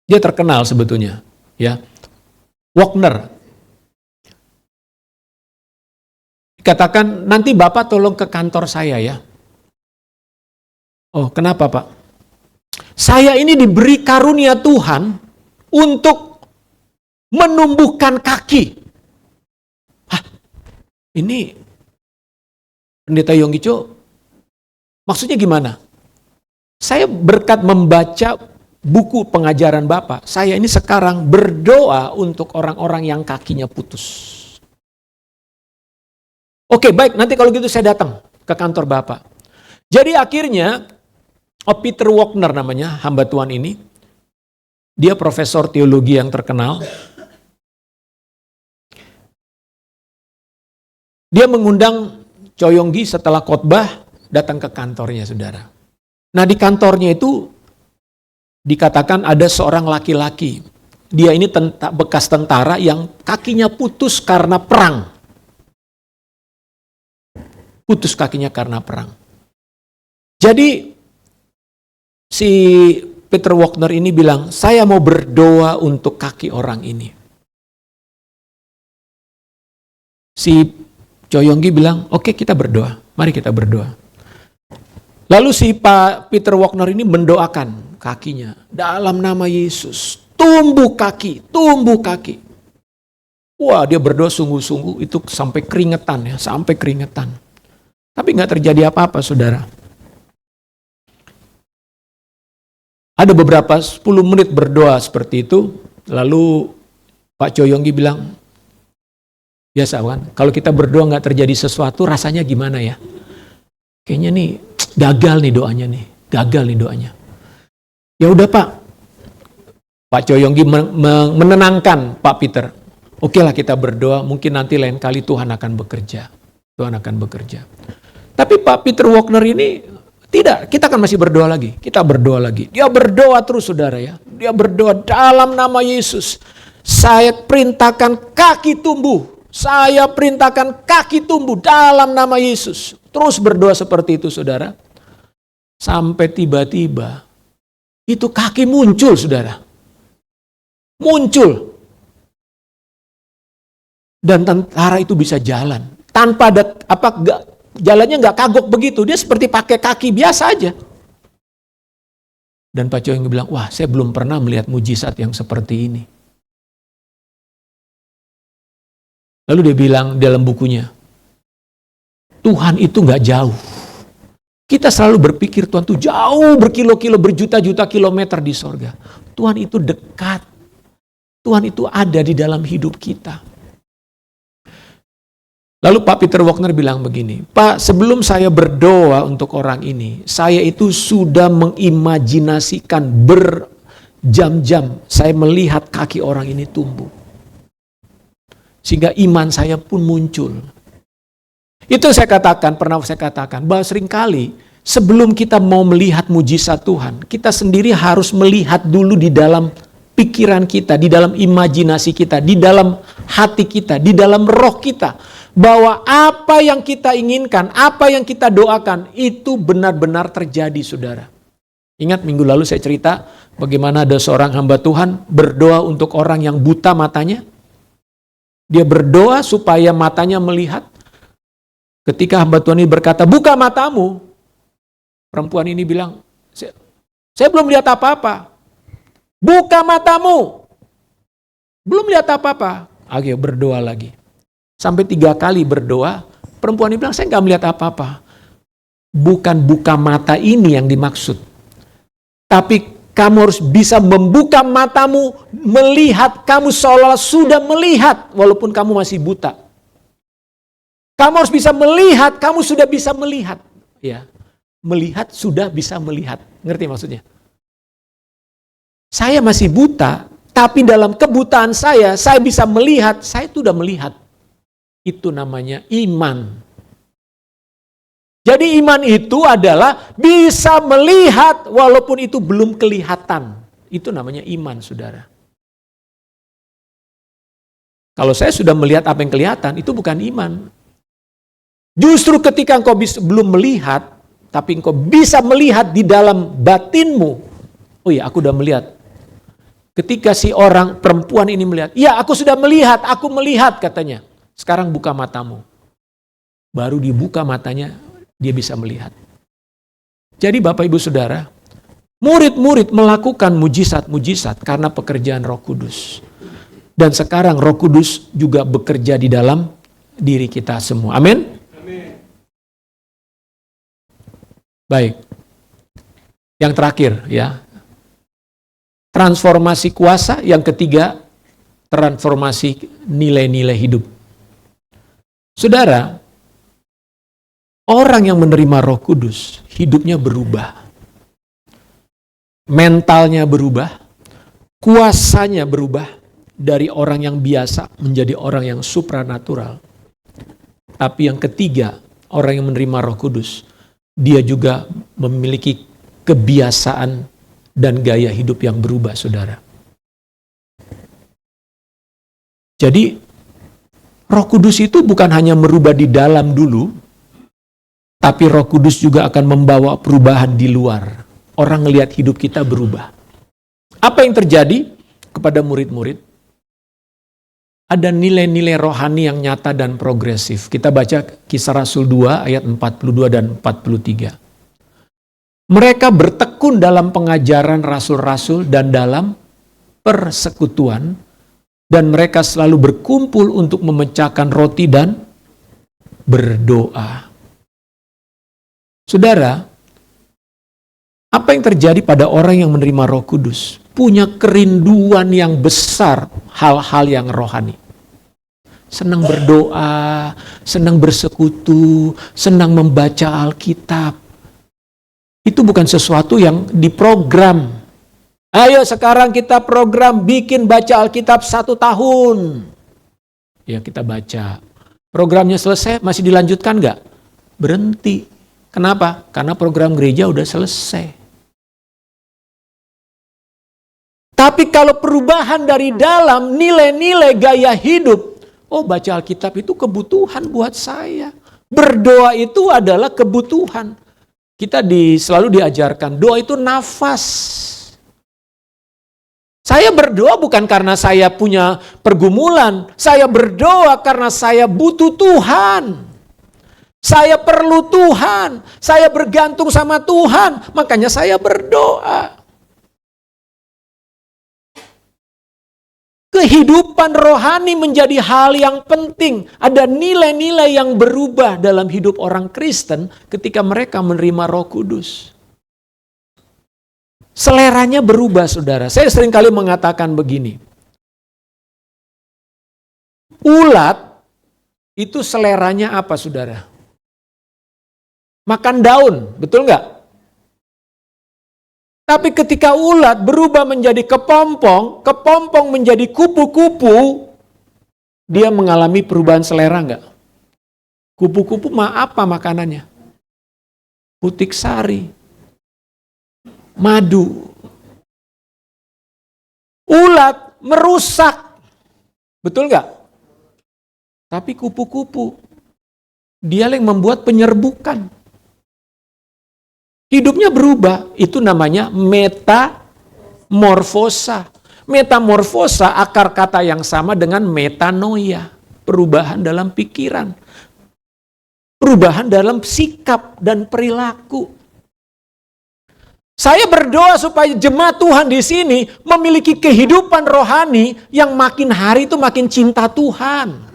Dia terkenal sebetulnya, ya, Wagner. Katakan, nanti Bapak tolong ke kantor saya ya. Oh, kenapa Pak? Saya ini diberi karunia Tuhan untuk menumbuhkan kaki. Hah, ini Pendeta Yonggi Cho, maksudnya gimana? Saya berkat membaca buku pengajaran Bapak, saya ini sekarang berdoa untuk orang-orang yang kakinya putus. Oke, baik, nanti kalau gitu saya datang ke kantor Bapak. Jadi akhirnya, Peter Wagner namanya, hamba Tuhan ini, dia profesor teologi yang terkenal. Dia mengundang Cho Yonggi setelah khotbah datang ke kantornya, saudara. Nah, di kantornya itu dikatakan ada seorang laki-laki. Dia ini bekas tentara yang kakinya putus karena perang. Putus kakinya karena perang. Jadi si Peter Wagner ini bilang, saya mau berdoa untuk kaki orang ini. Si Cho Yonggi bilang, oke, kita berdoa, mari kita berdoa. Lalu si Pak Peter Wagner ini mendoakan kakinya, dalam nama Yesus, tumbuh kaki, tumbuh kaki. Wah, dia berdoa sungguh-sungguh, itu sampai keringetan ya, sampai keringetan. Tapi nggak terjadi apa-apa, saudara. Ada beberapa 10 menit berdoa seperti itu, lalu Pak Cho Yonggi bilang, biasa kan, kalau kita berdoa nggak terjadi sesuatu, rasanya gimana ya? Kayaknya nih, gagal nih doanya nih, gagal nih doanya. Ya udah Pak Cho Yonggi menenangkan Pak Peter. Oke lah kita berdoa, mungkin nanti lain kali Tuhan akan bekerja. Tuhan akan bekerja. Tapi Pak Peter Wagner ini tidak, kita akan masih berdoa lagi. Kita berdoa lagi. Dia berdoa terus, saudara ya. Dia berdoa dalam nama Yesus. Saya perintahkan kaki tumbuh. Saya perintahkan kaki tumbuh dalam nama Yesus. terus berdoa seperti itu, saudara. Sampai tiba-tiba itu kaki muncul, saudara. Muncul. Dan tentara itu bisa jalan. Tanpa ada jalannya nggak kagok begitu. Dia seperti pakai kaki biasa aja. Dan Pak Choeng bilang, wah, saya belum pernah melihat mujizat yang seperti ini. Lalu dia bilang dalam bukunya, Tuhan itu nggak jauh. Kita selalu berpikir Tuhan itu jauh berkilo-kilo, berjuta-juta kilometer di sorga. Tuhan itu dekat. Tuhan itu ada di dalam hidup kita. Lalu Pak Peter Wagner bilang begini, Pak, sebelum saya berdoa untuk orang ini, saya itu sudah mengimajinasikan berjam-jam, saya melihat kaki orang ini tumbuh. Sehingga iman saya pun muncul. Itu pernah saya katakan, bahwa seringkali sebelum kita mau melihat mujizat Tuhan, kita sendiri harus melihat dulu di dalam pikiran kita, di dalam imajinasi kita, di dalam hati kita, di dalam roh kita, bahwa apa yang kita inginkan, apa yang kita doakan, itu benar-benar terjadi, saudara. Ingat minggu lalu saya cerita bagaimana ada seorang hamba Tuhan berdoa untuk orang yang buta matanya. Dia berdoa supaya matanya melihat. Ketika hamba Tuhan ini berkata, buka matamu. Perempuan ini bilang, saya belum lihat apa-apa. Buka matamu. Belum lihat apa-apa. Oke, berdoa lagi. Sampai 3 kali berdoa, perempuan ini bilang, saya nggak melihat apa-apa. Bukan buka mata ini yang dimaksud. Tapi kamu harus bisa membuka matamu, melihat, kamu seolah sudah melihat, walaupun kamu masih buta. Kamu harus bisa melihat, kamu sudah bisa melihat. Ya, melihat, sudah bisa melihat. Ngerti maksudnya? Saya masih buta, tapi dalam kebutaan saya bisa melihat, saya sudah melihat. Itu namanya iman. Jadi iman itu adalah bisa melihat walaupun itu belum kelihatan. Itu namanya iman, saudara. Kalau saya sudah melihat apa yang kelihatan, itu bukan iman. Justru ketika engkau belum melihat, tapi engkau bisa melihat di dalam batinmu. Oh iya, aku sudah melihat. Ketika si orang perempuan ini melihat, ya aku sudah melihat, aku melihat katanya. Sekarang buka matamu. Baru dibuka matanya, dia bisa melihat. Jadi Bapak Ibu Saudara, murid-murid melakukan mujizat-mujizat karena pekerjaan Roh Kudus. Dan sekarang Roh Kudus juga bekerja di dalam diri kita semua. Amin. Baik. Yang terakhir ya. Transformasi kuasa, yang ketiga transformasi nilai-nilai hidup. Saudara, orang yang menerima Roh Kudus, hidupnya berubah. Mentalnya berubah, kuasanya berubah dari orang yang biasa menjadi orang yang supranatural. Tapi yang ketiga, orang yang menerima Roh Kudus, dia juga memiliki kebiasaan dan gaya hidup yang berubah, saudara. Jadi, Roh Kudus itu bukan hanya merubah di dalam dulu, tapi Roh Kudus juga akan membawa perubahan di luar. Orang ngelihat hidup kita berubah. Apa yang terjadi kepada murid-murid? Ada nilai-nilai rohani yang nyata dan progresif. Kita baca Kisah Rasul 2 ayat 42 dan 43. Mereka bertekun dalam pengajaran rasul-rasul dan dalam persekutuan, dan mereka selalu berkumpul untuk memecahkan roti dan berdoa. Saudara, apa yang terjadi pada orang yang menerima Roh Kudus? Punya kerinduan yang besar hal-hal yang rohani. Senang berdoa, senang bersekutu, senang membaca Alkitab. Itu bukan sesuatu yang diprogram. Ayo sekarang kita program bikin baca Alkitab 1 tahun. Ya kita baca. Programnya selesai, masih dilanjutkan nggak? Berhenti. Kenapa? Karena program gereja udah selesai. Tapi kalau perubahan dari dalam nilai-nilai gaya hidup, oh baca Alkitab itu kebutuhan buat saya. Berdoa itu adalah kebutuhan. Kita selalu diajarkan, doa itu nafas. Saya berdoa bukan karena saya punya pergumulan. Saya berdoa karena saya butuh Tuhan. Saya perlu Tuhan. Saya bergantung sama Tuhan. Makanya saya berdoa. Kehidupan rohani menjadi hal yang penting. Ada nilai-nilai yang berubah dalam hidup orang Kristen ketika mereka menerima Roh Kudus. Seleranya berubah, saudara. Saya seringkali mengatakan begini. Ulat itu seleranya apa, saudara? Makan daun, betul nggak? Tapi ketika ulat berubah menjadi kepompong, kepompong menjadi kupu-kupu, dia mengalami perubahan selera nggak? Kupu-kupu apa makanannya? Putik sari, madu. Ulat merusak, betul nggak? Tapi kupu-kupu, dia yang membuat penyerbukan. Hidupnya berubah, itu namanya metamorfosa. Metamorfosa akar kata yang sama dengan metanoia. Perubahan dalam pikiran. Perubahan dalam sikap dan perilaku. Saya berdoa supaya jemaat Tuhan di sini memiliki kehidupan rohani yang makin hari itu makin cinta Tuhan.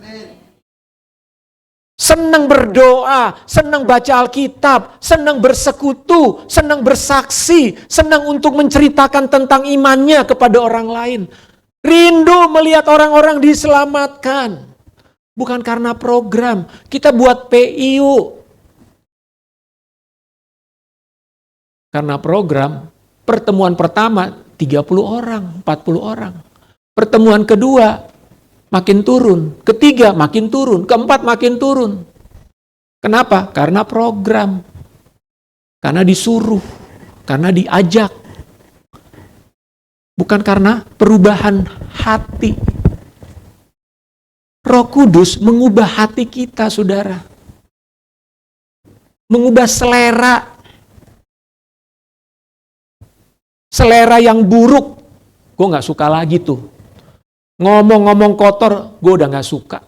Senang berdoa, senang baca Alkitab, senang bersekutu, senang bersaksi, senang untuk menceritakan tentang imannya kepada orang lain. Rindu melihat orang-orang diselamatkan. Bukan karena program, kita buat PIU. Karena program, pertemuan pertama 30 orang, 40 orang. Pertemuan kedua, makin turun. Ketiga makin turun. Keempat makin turun. Kenapa? Karena program. Karena disuruh. Karena diajak. Bukan karena perubahan hati. Roh Kudus mengubah hati kita, saudara. Mengubah selera. Selera yang buruk. Gue gak suka lagi tuh. Ngomong-ngomong kotor, gue udah gak suka.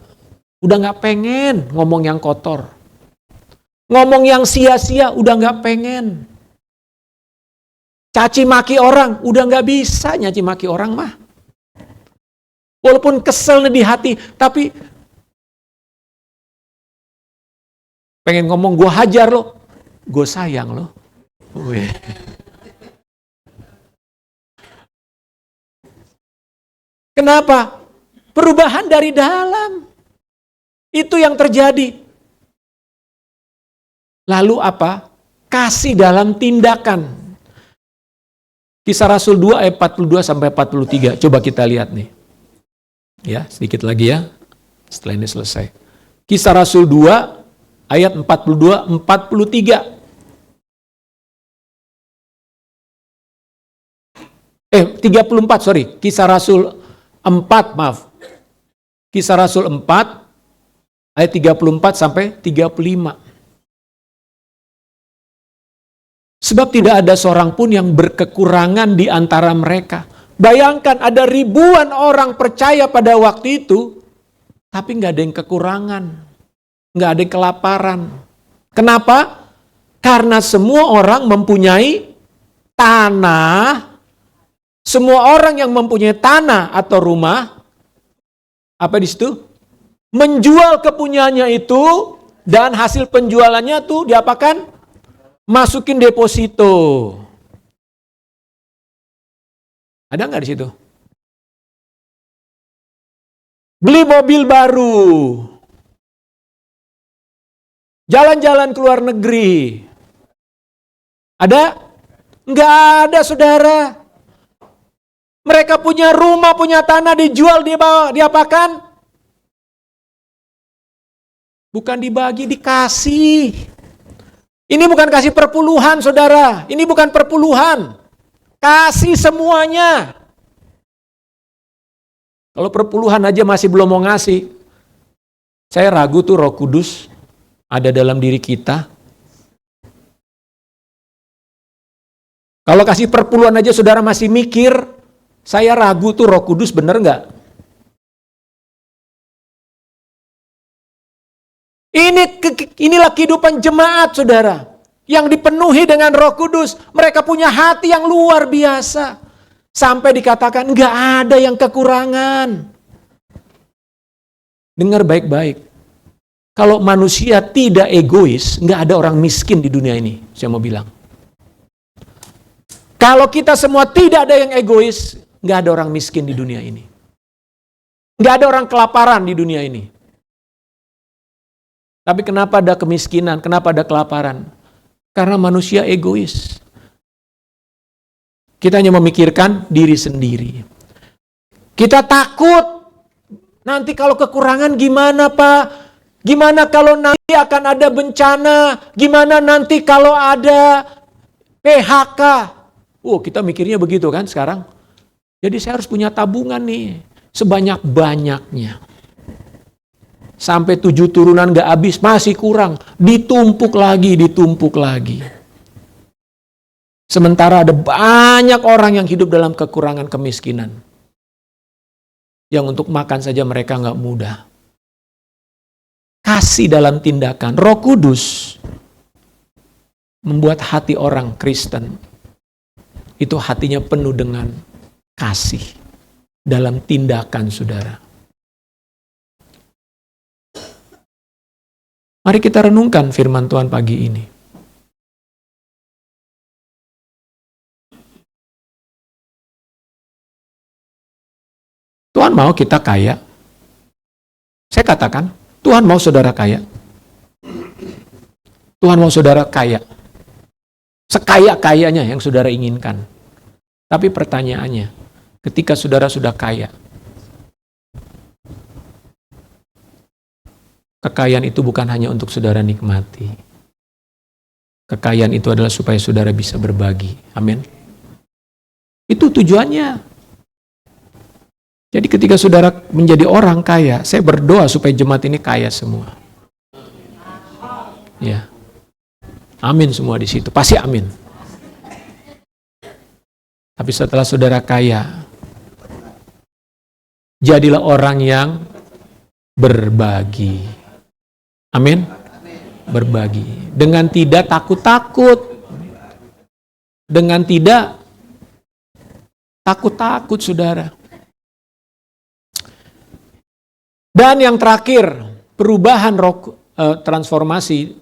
Udah gak pengen ngomong yang kotor. Ngomong yang sia-sia, udah gak pengen. Caci maki orang, udah gak bisa nyaci maki orang mah. Walaupun kesel di hati, tapi pengen ngomong, gue hajar lo. Gue sayang lo. Kenapa? Perubahan dari dalam. Itu yang terjadi. Lalu apa? Kasih dalam tindakan. Kisah Rasul 2 ayat 42 sampai 43. Coba kita lihat nih. Ya, sedikit lagi ya. Setelah ini selesai. Kisah Rasul 2 ayat 42 43. 34, sorry. Kisah Rasul 4, maaf. Kisah Rasul 4 ayat 34 sampai 35. Sebab tidak ada seorang pun yang berkekurangan di antara mereka. Bayangkan ada ribuan orang percaya pada waktu itu, tapi nggak ada yang kekurangan. Nggak ada yang kelaparan. Kenapa? Karena semua orang mempunyai tanah. Semua orang yang mempunyai tanah atau rumah, apa di situ? Menjual kepunyaannya itu, dan hasil penjualannya tuh diapakan? Masukin deposito. Ada nggak di situ? Beli mobil baru. Jalan-jalan ke luar negeri. Ada? Nggak ada, saudara. Mereka punya rumah, punya tanah, dijual, diapakan? Bukan dibagi, dikasih. Ini bukan kasih perpuluhan, saudara. Ini bukan perpuluhan. Kasih semuanya. Kalau perpuluhan aja masih belum mau ngasih, saya ragu tuh Roh Kudus ada dalam diri kita. Kalau kasih perpuluhan aja saudara masih mikir, saya ragu tuh Roh Kudus bener nggak? Inilah kehidupan jemaat saudara, yang dipenuhi dengan Roh Kudus. Mereka punya hati yang luar biasa. Sampai dikatakan nggak ada yang kekurangan. Dengar baik-baik. Kalau manusia tidak egois, nggak ada orang miskin di dunia ini. Saya mau bilang. Kalau kita semua tidak ada yang egois, nggak ada orang miskin di dunia ini. Nggak ada orang kelaparan di dunia ini. Tapi kenapa ada kemiskinan? Kenapa ada kelaparan? Karena manusia egois. Kita hanya memikirkan diri sendiri. Kita takut. Nanti kalau kekurangan gimana Pak? Gimana kalau nanti akan ada bencana? Gimana nanti kalau ada PHK? Kita mikirnya begitu kan sekarang. Jadi saya harus punya tabungan nih. Sebanyak-banyaknya. Sampai 7 turunan gak habis, masih kurang. Ditumpuk lagi. Sementara ada banyak orang yang hidup dalam kekurangan kemiskinan. Yang untuk makan saja mereka gak mudah. Kasih dalam tindakan. Roh Kudus membuat hati orang Kristen itu hatinya penuh dengan kasih dalam tindakan saudara. Mari kita renungkan firman Tuhan pagi ini. Tuhan mau kita kaya. Saya katakan, Tuhan mau saudara kaya. Tuhan mau saudara kaya. Sekaya-kayanya yang saudara inginkan. Tapi pertanyaannya, ketika saudara sudah kaya, kekayaan itu bukan hanya untuk saudara nikmati. Kekayaan itu adalah supaya saudara bisa berbagi. Amin. Itu tujuannya. Jadi ketika saudara menjadi orang kaya, saya berdoa supaya jemaat ini kaya semua. Ya. Amin semua di situ. Pasti amin. Tapi setelah saudara kaya, jadilah orang yang berbagi. Amin. Berbagi. Dengan tidak takut-takut. Dengan tidak takut-takut saudara. Dan yang terakhir, perubahan transformasi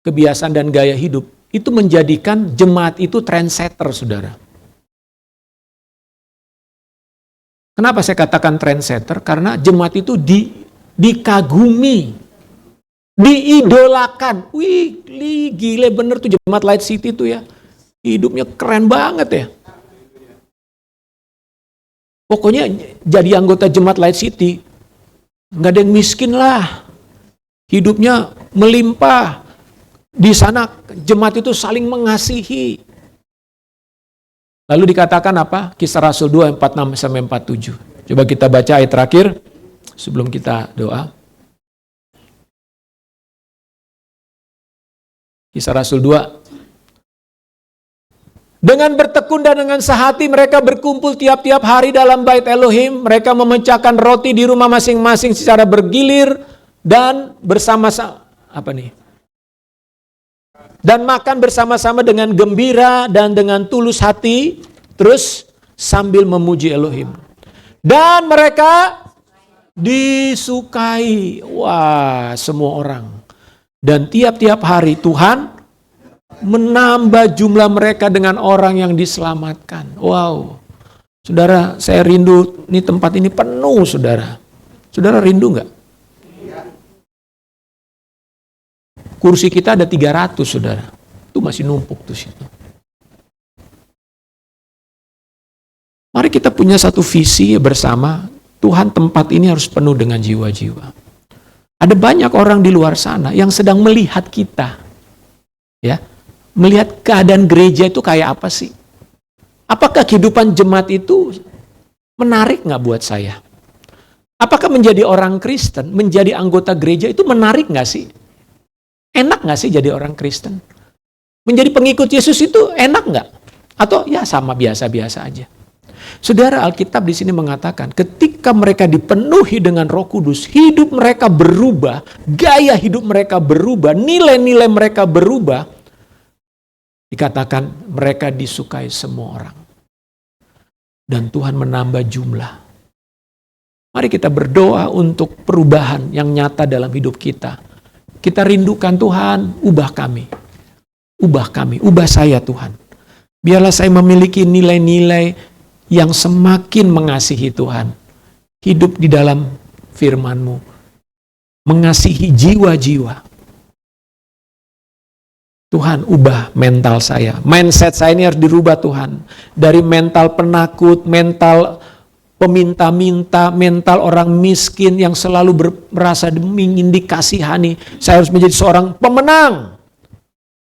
kebiasaan dan gaya hidup itu menjadikan jemaat itu trendsetter, saudara. Kenapa saya katakan trendsetter? Karena jemaat itu dikagumi, diidolakan. Wih, gile bener tuh jemaat Light City tuh ya. Hidupnya keren banget ya. Pokoknya jadi anggota jemaat Light City, nggak ada yang miskin lah. Hidupnya melimpah. Di sana jemaat itu saling mengasihi. Lalu dikatakan apa? Kisah Rasul 2, 46-47. Coba kita baca ayat terakhir sebelum kita doa. Kisah Rasul 2. Dengan bertekun dan dengan sehati mereka berkumpul tiap-tiap hari dalam bait Elohim. Mereka memecahkan roti di rumah masing-masing secara bergilir dan bersama-sama. Dan makan bersama-sama dengan gembira dan dengan tulus hati, terus sambil memuji Elohim. Dan mereka disukai, semua orang. Dan tiap-tiap hari Tuhan menambah jumlah mereka dengan orang yang diselamatkan. Wow, saudara, saya rindu, ini tempat ini penuh, saudara. Saudara rindu nggak? Kursi kita ada 300, saudara. Itu masih numpuk tuh situ. Mari kita punya satu visi bersama. Tuhan, tempat ini harus penuh dengan jiwa-jiwa. Ada banyak orang di luar sana yang sedang melihat kita. Ya, melihat keadaan gereja itu kayak apa sih? Apakah kehidupan jemaat itu menarik nggak buat saya? Apakah menjadi orang Kristen, menjadi anggota gereja itu menarik nggak sih? Enak gak sih jadi orang Kristen? Menjadi pengikut Yesus itu enak gak? Atau ya sama biasa-biasa aja? Saudara, Alkitab di sini mengatakan ketika mereka dipenuhi dengan Roh Kudus, hidup mereka berubah, gaya hidup mereka berubah, nilai-nilai mereka berubah. Dikatakan mereka disukai semua orang. Dan Tuhan menambah jumlah. Mari kita berdoa untuk perubahan yang nyata dalam hidup kita. Kita rindukan Tuhan, ubah kami. Ubah kami, ubah saya Tuhan. Biarlah saya memiliki nilai-nilai yang semakin mengasihi Tuhan. Hidup di dalam firman-Mu. Mengasihi jiwa-jiwa. Tuhan, ubah mental saya. Mindset saya ini harus dirubah Tuhan. Dari mental penakut, mental peminta-minta, mental orang miskin yang selalu merasa ingin dikasihani. Saya harus menjadi seorang pemenang.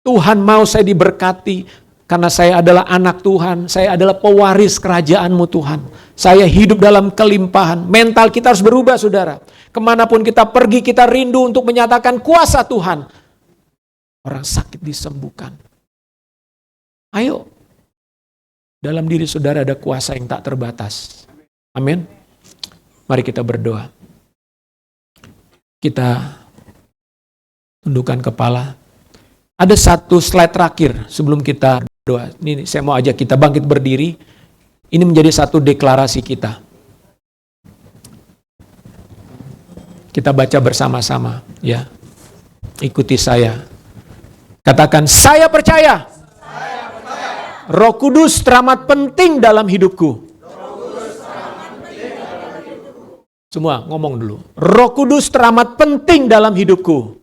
Tuhan mau saya diberkati karena saya adalah anak Tuhan. Saya adalah pewaris kerajaan-Mu Tuhan. Saya hidup dalam kelimpahan. Mental kita harus berubah saudara. Kemanapun kita pergi kita rindu untuk menyatakan kuasa Tuhan. Orang sakit disembuhkan. Ayo. Dalam diri saudara ada kuasa yang tak terbatas. Amin. Mari kita berdoa. Kita tundukkan kepala. Ada satu slide terakhir sebelum kita berdoa. Ini saya mau ajak kita bangkit berdiri. Ini menjadi satu deklarasi kita. Kita baca bersama-sama, ya. Ikuti saya. Katakan, saya percaya. Roh Kudus teramat penting dalam hidupku. Semua ngomong dulu. Roh Kudus teramat penting dalam hidupku.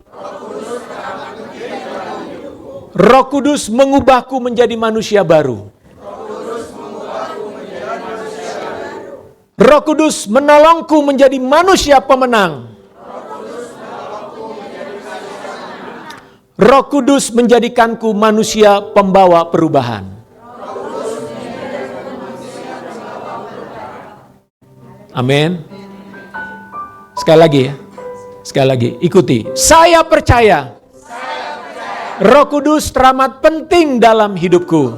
Roh Kudus mengubahku menjadi manusia baru. Roh Kudus menolongku menjadi manusia pemenang. Roh Kudus menjadikanku manusia pembawa perubahan. Amin. Sekali lagi ya. Sekali lagi, ikuti. Saya percaya. Roh Kudus teramat penting dalam hidupku.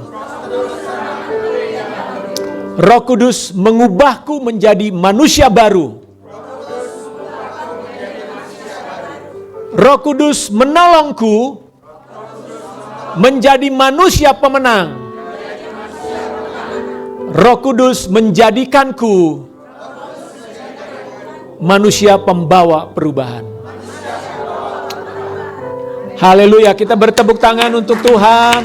Roh Kudus mengubahku menjadi manusia baru. Roh Kudus menolongku menjadi manusia pemenang. Roh Kudus menjadikanku manusia pembawa perubahan. Haleluya, kita bertepuk tangan untuk Tuhan.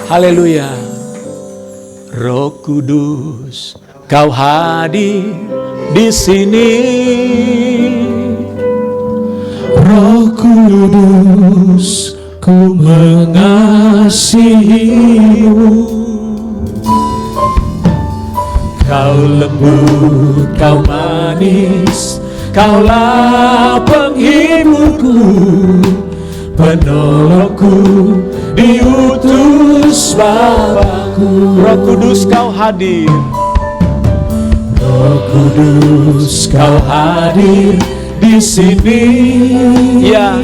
Haleluya. Roh Kudus, Kau hadir di sini. Roh Kudus, ku mengasihimu. Kau lembut, kau manis, kaulah penghiburku, penolongku, diutus Bapakku. Roh Kudus kau hadir. Roh Kudus kau hadir di sini. Ya.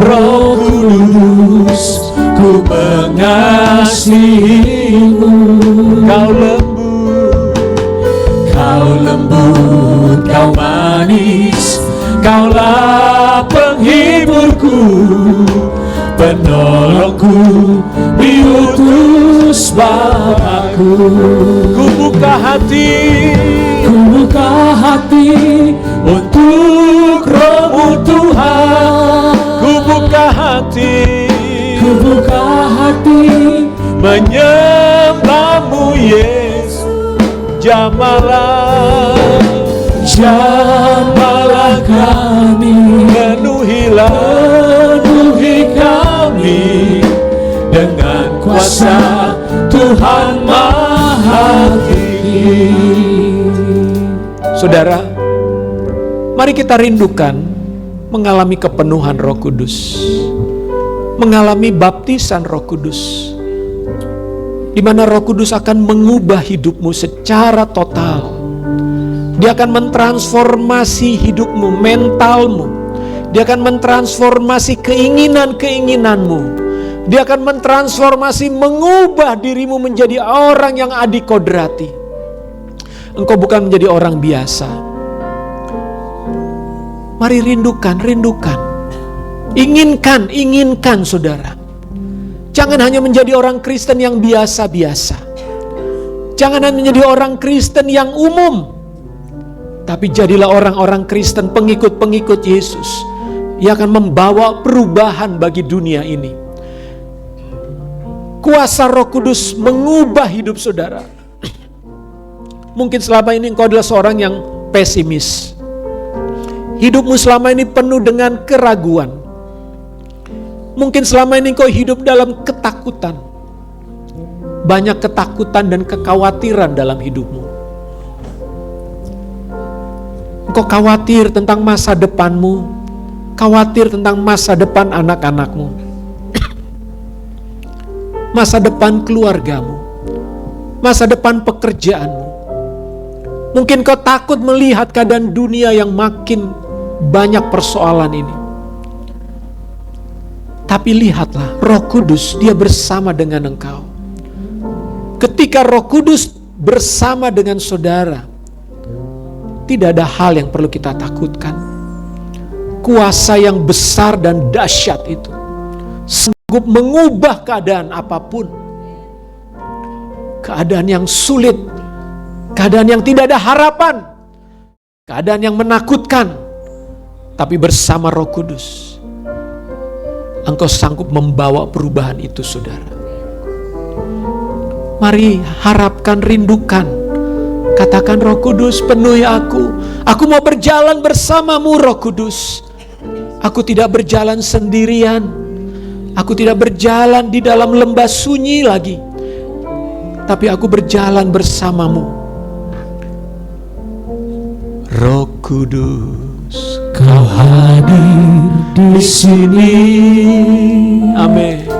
Roh Kudus, ku mengasihimu. Kau lembut, kau manis, kaulah penghiburku, penolongku, diutus Bapakku. Ku buka hati untuk Roh-Mu Tuhan. Ku buka hati menyembah-Mu Yesus. Jamalah kami, penuhi kami dengan kuasa Tuhan Maha Tinggi. Saudara, mari kita rindukan mengalami kepenuhan Roh Kudus, mengalami baptisan Roh Kudus, di mana Roh Kudus akan mengubah hidupmu secara total. Dia akan mentransformasi hidupmu, mentalmu. Dia akan mentransformasi keinginan-keinginanmu. Dia akan mentransformasi, mengubah dirimu menjadi orang yang adikodrati. Engkau bukan menjadi orang biasa. Mari rindukan. Inginkan saudara. Jangan hanya menjadi orang Kristen yang biasa-biasa. Jangan hanya menjadi orang Kristen yang umum. Tapi jadilah orang-orang Kristen, pengikut-pengikut Yesus. Ia akan membawa perubahan bagi dunia ini. Kuasa Roh Kudus mengubah hidup saudara. Mungkin selama ini engkau adalah seorang yang pesimis. Hidupmu selama ini penuh dengan keraguan. Mungkin selama ini engkau hidup dalam ketakutan. Banyak ketakutan dan kekhawatiran dalam hidupmu. Engkau khawatir tentang masa depanmu, khawatir tentang masa depan anak-anakmu, masa depan keluargamu, masa depan pekerjaanmu. Mungkin kau takut melihat keadaan dunia yang makin banyak persoalan ini. Tapi lihatlah, Roh Kudus dia bersama dengan engkau. Ketika Roh Kudus bersama dengan saudara, tidak ada hal yang perlu kita takutkan. Kuasa yang besar dan dahsyat itu sanggup mengubah keadaan apapun. Keadaan yang sulit, keadaan yang tidak ada harapan, keadaan yang menakutkan. Tapi bersama Roh Kudus, engkau sanggup membawa perubahan itu, saudara. Mari harapkan, rindukan. Katakan, Roh Kudus penuhi aku. Aku mau berjalan bersamamu, Roh Kudus. Aku tidak berjalan sendirian. Aku tidak berjalan di dalam lembah sunyi lagi. Tapi aku berjalan bersamamu. Roh Kudus, kau hadir di sini. Amin.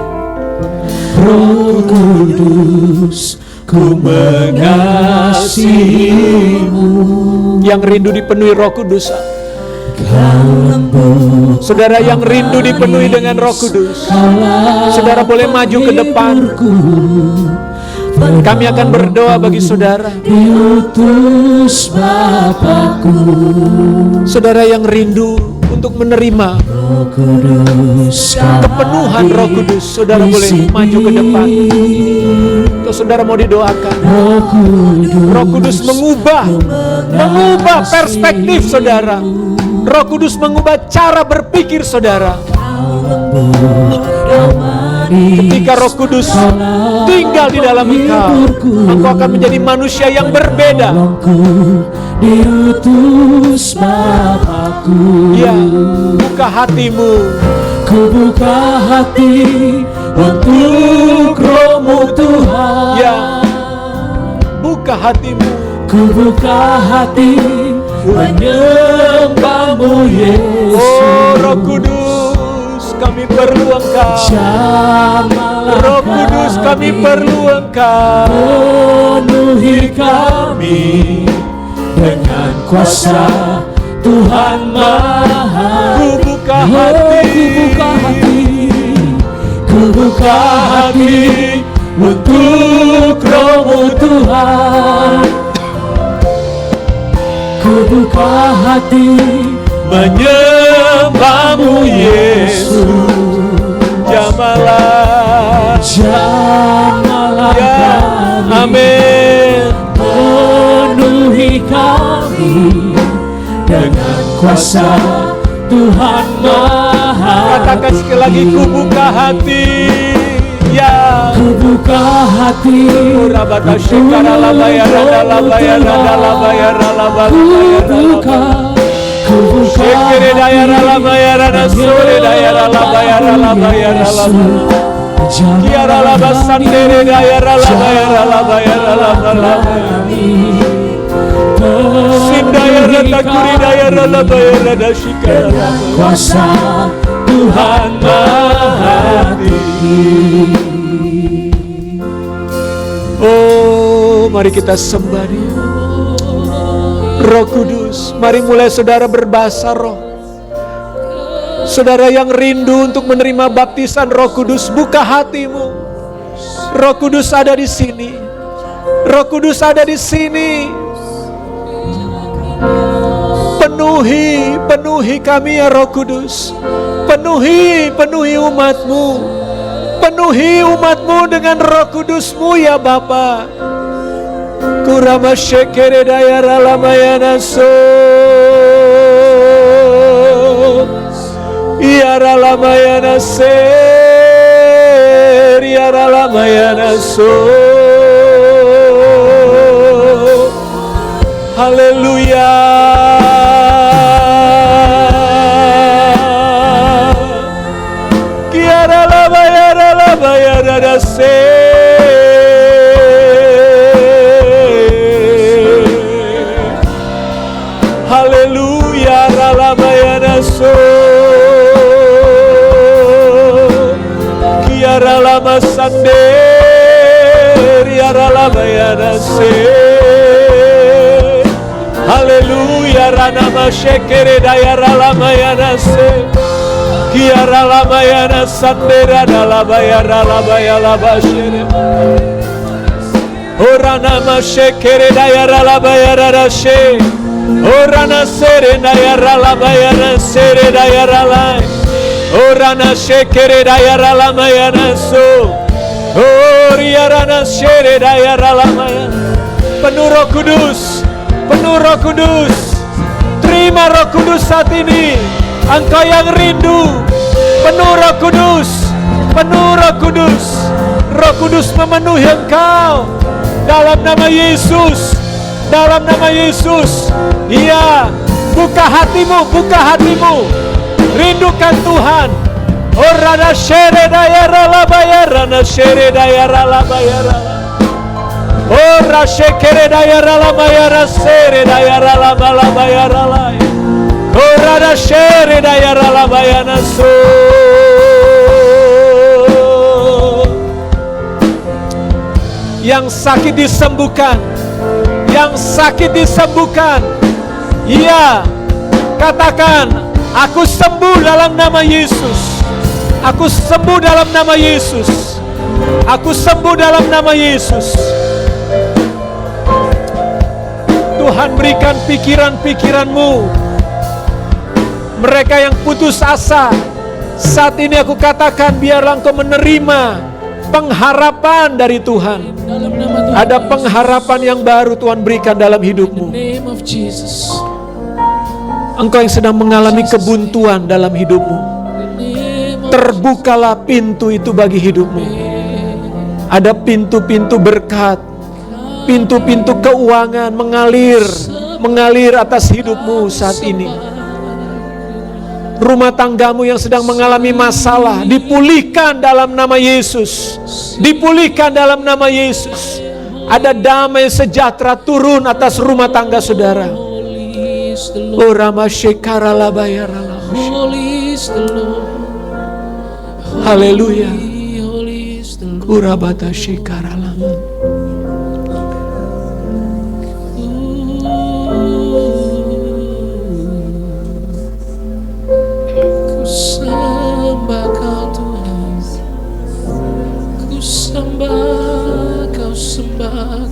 Roh Kudus, ku mengasihimu. Yang rindu dipenuhi Roh Kudus. Saudara yang rindu dipenuhi dengan Roh Kudus, saudara boleh maju ke depan. Kami akan berdoa bagi saudara. Diutus Bapakku. Saudara yang rindu untuk menerima kepenuhan Roh Kudus, saudara boleh maju ke depan. Atau saudara mau didoakan. Roh Kudus mengubah perspektif saudara. Roh Kudus mengubah cara berpikir saudara. Ketika Roh Kudus tinggal di dalam engkau, engkau akan menjadi manusia yang berbeda. Diutus Bapakku. Ya, buka hatimu. Ku buka hati untuk Roh-Mu Tuhan. Ya, buka hatimu. Ku buka hati menyembah-Mu Yesus. Oh Roh Kudus, kami perlu Engkau. Roh Kudus, kami perlu Engkau. Penuhi kami dengan kuasa Tuhan Maha. Ku buka hati, ku buka hati untuk Roh-Mu Tuhan. Ku buka hati menyembah-Mu Yesus. Jamalah ya, amin. Penuhi kami dengan kuasa Tuhan Maha. Katakan sekali lagi, ku buka hati. Ya, ku buka hati. Urabata shikara la bayara la bayara la bayara la bayara. Ku buka shikere dayara la bayara na sore dayara la bayara la bayara la. Kiara la basandere dayara la bayara la bayara la bayara. Sindayara takuri dayara la bayara da shikara. Kuasa Tuhan Maha Tinggi. Oh, mari kita sembah Dia. Roh Kudus, mari mulai saudara berbahasa roh. Saudara yang rindu untuk menerima baptisan Roh Kudus, buka hatimu. Roh Kudus ada di sini. Roh Kudus ada di sini. Penuhi kami ya Roh Kudus. Penuhi umatmu. Penuhi umatmu dengan Roh Kudusmu ya Bapa. Kurama shekere dayara lamayana so. Iara lamayana ser. Iara lamayana so. Haleluya. Kiara lamayana ser. Haleluya, ralamayana so. Kiara lama sander, ya ralamayana se. Haleluya, ranama shekere daya ralamayana se. Kiara lamayana sander, ralabaya labashere. Oranama shekere daya ralabaya rashe. Orana sere daya ralabayana sere daya ralai. Orana shekere daya ralamayana so. Oriarana sere daya ralamayana. Penuh Roh Kudus, penuh Roh Kudus. Terima Roh Kudus saat ini. Engkau yang rindu, penuh Roh Kudus, penuh Roh Kudus. Roh Kudus memenuhi engkau dalam nama Yesus. Dalam nama Yesus. Iya, buka hatimu, buka hatimu. Rindukan Tuhan. Orana shere daya ralabaya, rana shere daya ralabaya. Ora shekere daya ralabaya, rasere daya ralabalabaya ralai. Orana shere daya ralabaya naso. Yang sakit disembuhkan. Yang sakit disembuhkan. Iya, katakan, aku sembuh dalam nama Yesus. Aku sembuh dalam nama Yesus. Aku sembuh dalam nama Yesus. Tuhan berikan pikiran-pikiranmu. Mereka yang putus asa, saat ini aku katakan, biarlah engkau menerima pengharapan dari Tuhan. Ada pengharapan yang baru Tuhan berikan dalam hidupmu. Engkau yang sedang mengalami kebuntuan dalam hidupmu, terbukalah pintu itu bagi hidupmu. Ada pintu-pintu berkat, pintu-pintu keuangan mengalir atas hidupmu saat ini. Rumah tanggamu yang sedang mengalami masalah dipulihkan dalam nama Yesus. Dipulihkan dalam nama Yesus. Ada damai sejahtera turun atas rumah tangga saudara. Oh Rama Shekara Labayara. Haleluya. Kurabata Shekara Lama.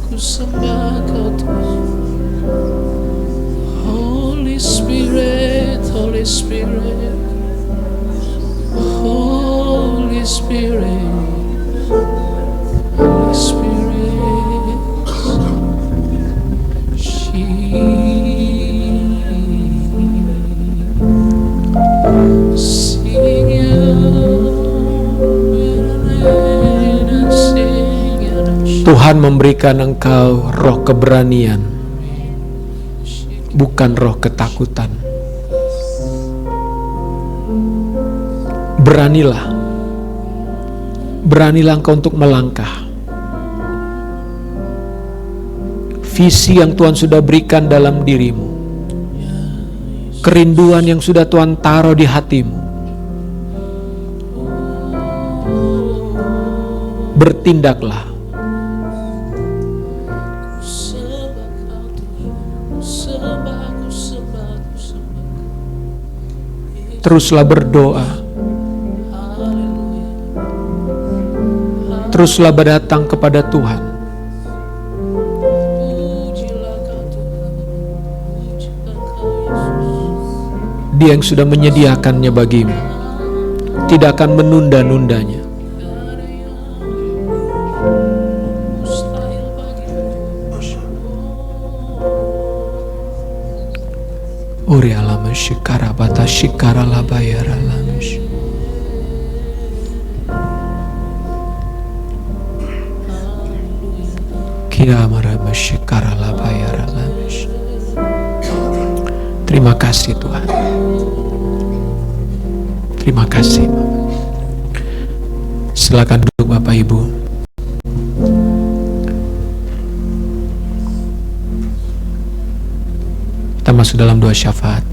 Ku sembah kau Tuhan. Holy Spirit, Holy Spirit, Holy Spirit, Holy Spirit. Sing Tuhan memberikan engkau roh keberanian, bukan roh ketakutan. Beranilah engkau untuk melangkah. Visi yang Tuhan sudah berikan dalam dirimu, kerinduan yang sudah Tuhan taruh di hatimu, bertindaklah. Teruslah berdoa. Teruslah berdatang kepada Tuhan. Dia yang sudah menyediakannya bagimu, tidak akan menunda-nundanya. Uri alama shikara bata shikara labayara lamish. Kira marama shikara labayara lamish. Terima kasih Tuhan. Terima kasih. Silakan duduk Bapak Ibu. Kita masuk dalam doa syafaat.